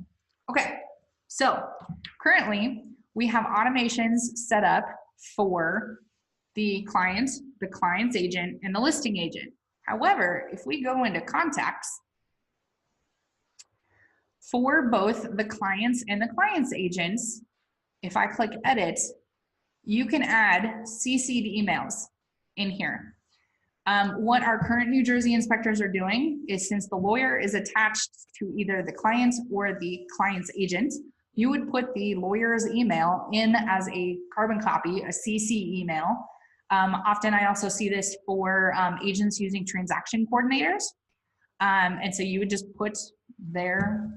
Okay, so currently we have automations set up for the client, the client's agent, and the listing agent. However, if we go into contacts, for both the clients and the client's agents, if I click edit, you can add CC'd emails in here. What our current New Jersey inspectors are doing is, since the lawyer is attached to either the client or the client's agent, you would put the lawyer's email in as a carbon copy, a CC email. Often I also see this for agents using transaction coordinators. And so you would just put their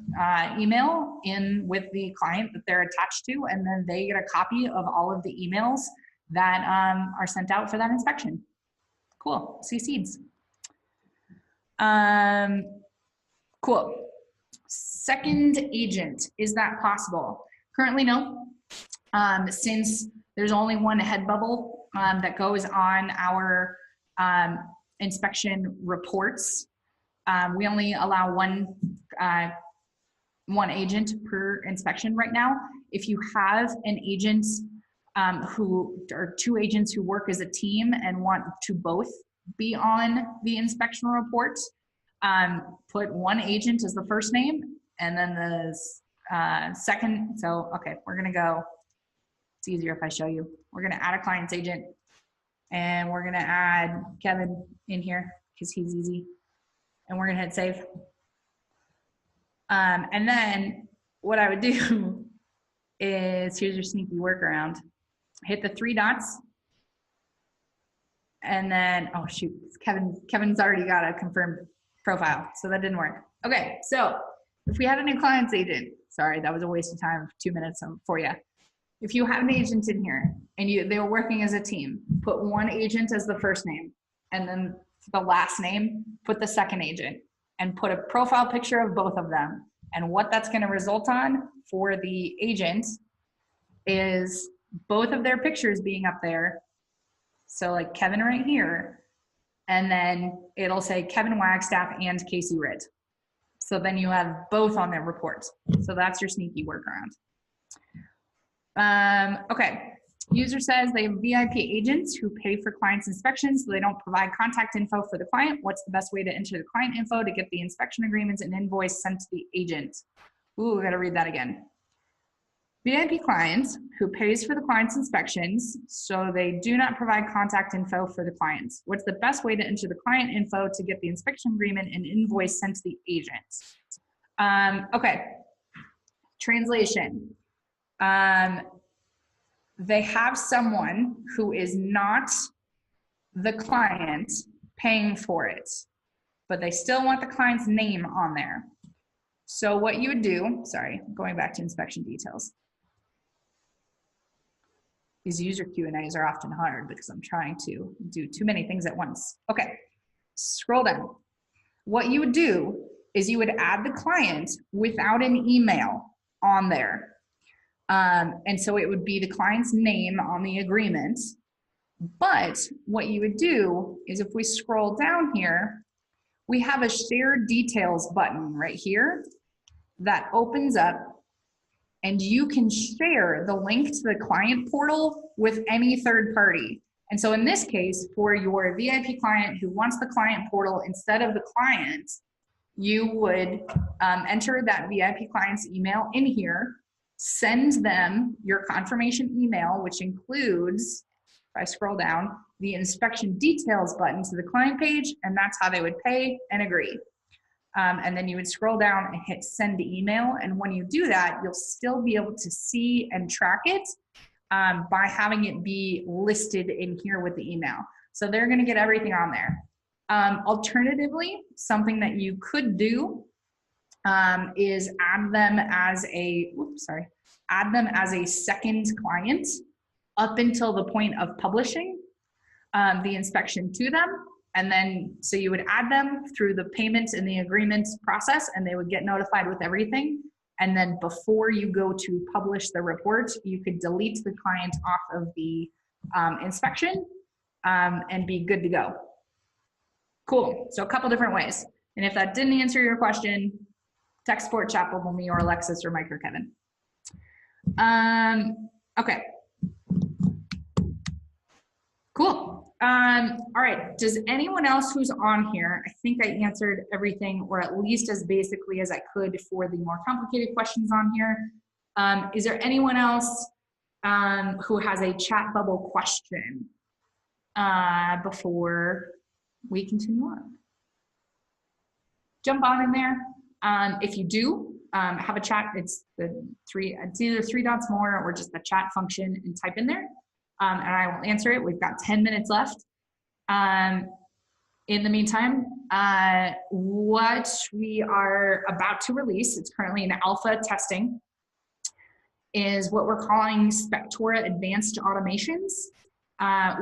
email in with the client that they're attached to, and then they get a copy of all of the emails that are sent out for that inspection. Cool, CC'd. Cool. Second agent, is that possible? Currently, no. Since there's only one head bubble that goes on our inspection reports, we only allow one agent per inspection right now. If you have an agent who are two agents who work as a team and want to both be on the inspection report. Put one agent as the first name, and then the second. So, okay, we're gonna go, it's easier if I show you. We're gonna add a client's agent, and we're gonna add Kevin in here because he's easy. And we're gonna hit save. And then what I would do is, here's your sneaky workaround. Hit the three dots, and then, oh shoot, Kevin's already got a confirmed profile, so that didn't work. Okay, so if we had a new client's agent, sorry, that was a waste of time, 2 minutes for you. If you have an agent in here and they were working as a team, put one agent as the first name, and then the last name, put the second agent, and put a profile picture of both of them. And what that's gonna result on for the agent is both of their pictures being up there. So like Kevin right here, and then it'll say Kevin Wagstaff and Casey Ritt. So then you have both on their reports. So that's your sneaky workaround. Okay, user says they have VIP agents who pay for clients' inspections, so they don't provide contact info for the client. What's the best way to enter the client info to get the inspection agreements and invoice sent to the agent? Ooh, I gotta read that again. VIP clients who pays for the client's inspections, so they do not provide contact info for the clients. What's the best way to enter the client info to get the inspection agreement and invoice sent to the agent? Okay, translation. They have someone who is not the client paying for it, but they still want the client's name on there. So what you would do, sorry, going back to inspection details. These user Q&As are often hard because I'm trying to do too many things at once. Okay, scroll down. What you would do is you would add the client without an email on there. And so it would be the client's name on the agreement. But what you would do is, if we scroll down here, we have a share details button right here that opens up, and you can share the link to the client portal with any third party. And so in this case, for your VIP client who wants the client portal instead of the client, you would enter that VIP client's email in here, send them your confirmation email, which includes, if I scroll down, the inspection details button to the client page, and that's how they would pay and agree. And then you would scroll down and hit send email. And when you do that, you'll still be able to see and track it by having it be listed in here with the email. So they're gonna get everything on there. Alternatively, something that you could do is add them as a, add them as a second client up until the point of publishing the inspection to them. And then, so you would add them through the payments and the agreements process, and they would get notified with everything. And then before you go to publish the report, you could delete the client off of the inspection and be good to go. Cool, so a couple different ways. And if that didn't answer your question, text support, chat bubble me, or Alexis, or Mike, or Kevin. Okay. Cool. All right, does anyone else who's on here, I think I answered everything, or at least as basically as I could for the more complicated questions on here. Is there anyone else who has a chat bubble question before we continue on? Jump on in there. If you do have a chat, it's either three dots more or just the chat function, and type in there. And I will answer it. We've got 10 minutes left. In the meantime, what we are about to release, it's currently in alpha testing, is what we're calling Spectora Advanced Automations,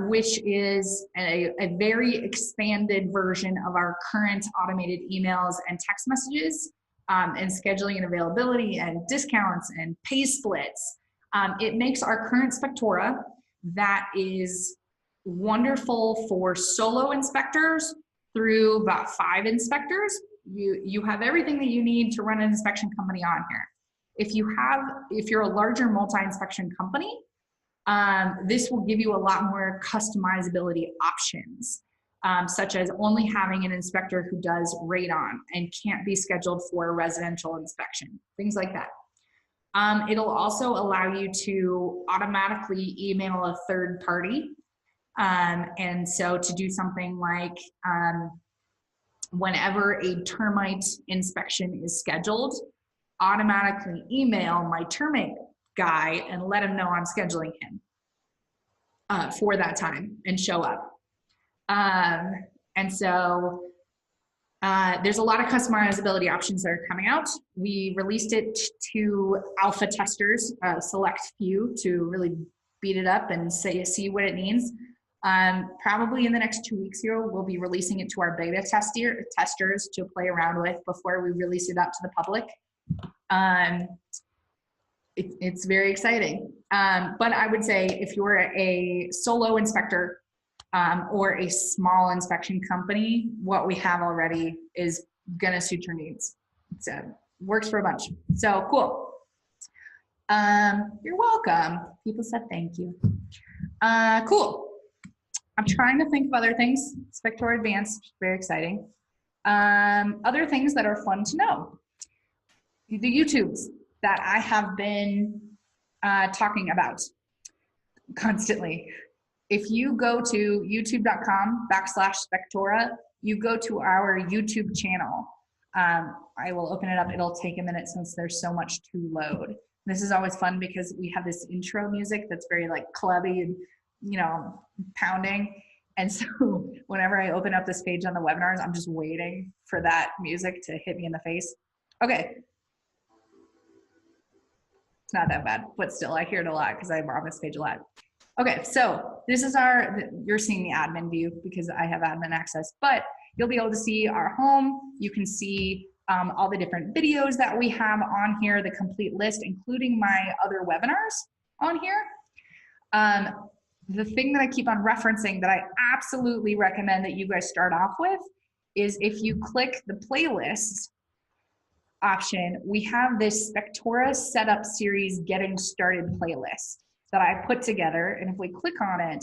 which is a very expanded version of our current automated emails and text messages, and scheduling and availability and discounts and pay splits. It makes our current Spectora that is wonderful for solo inspectors through about 5 inspectors. You have everything that you need to run an inspection company on here. If you're a larger multi-inspection company, This will give you a lot more customizability options, such as only having an inspector who does radon and can't be scheduled for a residential inspection, things like that. It'll also allow you to automatically email a third party. And so to do something like whenever a termite inspection is scheduled, automatically email my termite guy and let him know I'm scheduling him for that time and show up. And so there's a lot of customizability options that are coming out. We released it to alpha testers, a select few, to really beat it up and see what it means. Probably in the next 2 weeks here, we'll be releasing it to our beta testers to play around with before we release it out to the public. It's very exciting. But I would say if you're a solo inspector or a small inspection company, what we have already is gonna suit your needs. So works for a bunch. So cool. You're welcome. People said thank you. Cool. I'm trying to think of other things. Spectora Advanced, very exciting. Other things that are fun to know. The YouTubes that I have been talking about constantly. If you go to youtube.com/Spectora, you go to our YouTube channel. I will open it up. It'll take a minute since there's so much to load. This is always fun because we have this intro music that's very like clubby and, you know, pounding. And so whenever I open up this page on the webinars, I'm just waiting for that music to hit me in the face. Okay. It's not that bad, but still I hear it a lot because I'm on this page a lot. Okay, so this is you're seeing the admin view because I have admin access, but you'll be able to see our home. You can see all the different videos that we have on here, the complete list, including my other webinars on here. The thing that I keep on referencing that I absolutely recommend that you guys start off with is if you click the playlist option, we have this Spectora Setup Series Getting Started playlist that I put together. And if we click on it,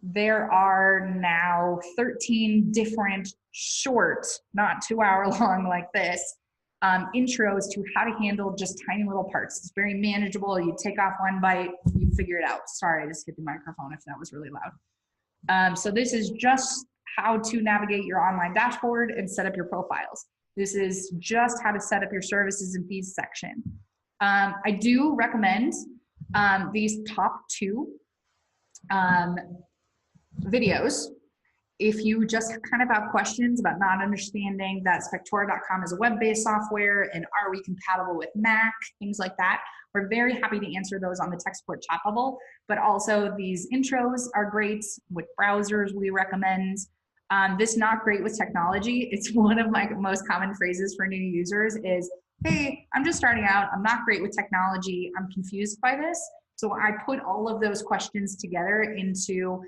there are now 13 different short, not 2 hour long like this, intros to how to handle just tiny little parts. It's very manageable. You take off one bite, you figure it out. Sorry, I just hit the microphone if that was really loud. So this is just how to navigate your online dashboard and set up your profiles. This is just how to set up your services and fees section. I do recommend these top two videos. If you just kind of have questions about not understanding that Spectora.com is a web-based software and are we compatible with Mac, things like that, we're very happy to answer those on the tech support chat bubble. But also these intros are great with browsers we recommend. This not great with technology. It's one of my most common phrases for new users is, hey, I'm just starting out. I'm not great with technology. I'm confused by this. So I put all of those questions together into,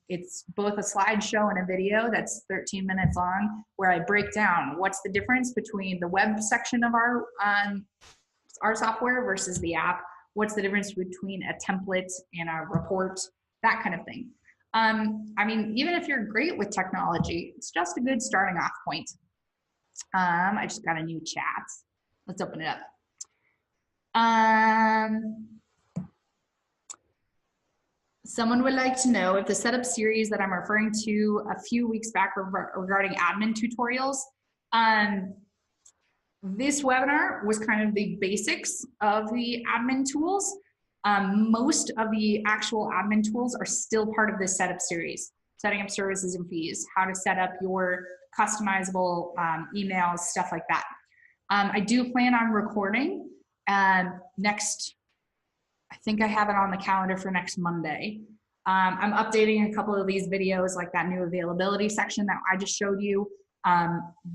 it's both a slideshow and a video that's 13 minutes long, where I break down what's the difference between the web section of our software versus the app. What's the difference between a template and a report, that kind of thing. I mean, even if you're great with technology, it's just a good starting off point. I just got a new chat. Let's open it up. Someone would like to know if the setup series that I'm referring to a few weeks back regarding admin tutorials. This webinar was kind of the basics of the admin tools. Most of the actual admin tools are still part of this setup series, setting up services and fees, how to set up your customizable emails, stuff like that. I do plan on recording next, I think I have it on the calendar for next Monday. I'm updating a couple of these videos, like that new availability section that I just showed you.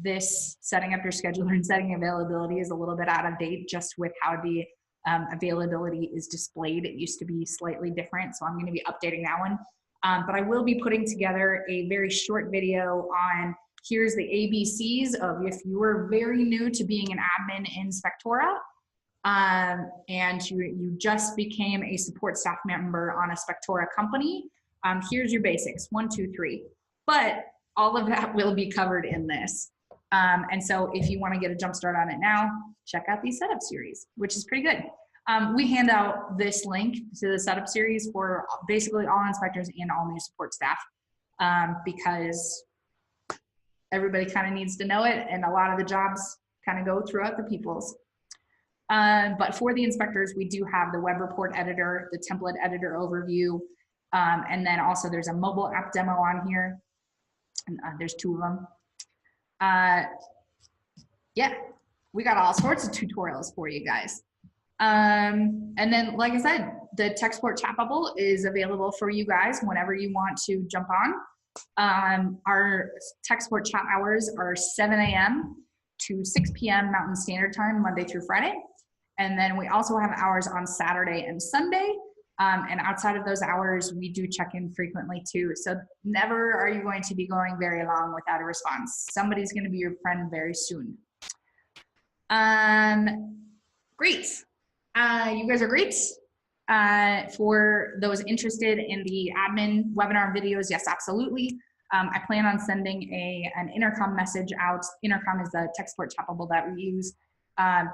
This setting up your scheduler and setting availability is a little bit out of date just with how the availability is displayed. It used to be slightly different, so I'm going to be updating that one. But I will be putting together a very short video on here's the ABCs of if you are very new to being an admin in Spectora, and you just became a support staff member on a Spectora company, here's your basics, 1, 2, 3. But all of that will be covered in this. And so if you want to get a jump start on it now, check out the setup series, which is pretty good. We hand out this link to the setup series for basically all inspectors and all new support staff, because everybody kind of needs to know it, and a lot of the jobs kind of go throughout the peoples. But for the inspectors, we do have the web report editor, the template editor overview, and then also there's a mobile app demo on here. And, there's 2 of them. Yeah, we got all sorts of tutorials for you guys. And then, like I said, the tech support chat bubble is available for you guys whenever you want to jump on. Our tech support chat hours are 7 a.m. to 6 p.m. Mountain Standard Time, Monday through Friday. And then we also have hours on Saturday and Sunday. And outside of those hours, we do check in frequently too. So never are you going to be going very long without a response. Somebody's going to be your friend very soon. Great. You guys are great. For those interested in the admin webinar videos, yes, absolutely. I plan on sending an intercom message out. Intercom is the tech support chat bubble that we use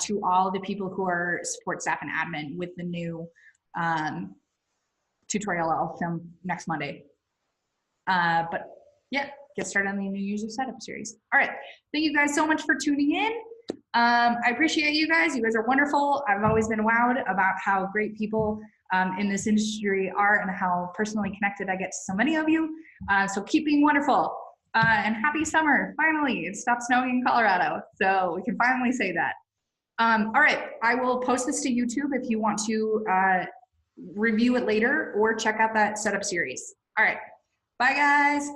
to all the people who are support staff and admin with the new tutorial I'll film next Monday. But yeah, get started on the new user setup series. All right, thank you guys so much for tuning in. I appreciate you guys. You guys are wonderful. I've always been wowed about how great people in this industry are and how personally connected I get to so many of you. So keep being wonderful. And happy summer. Finally, it stopped snowing in Colorado, so we can finally say that. All right, I will post this to YouTube if you want to review it later or check out that setup series. All right, bye guys.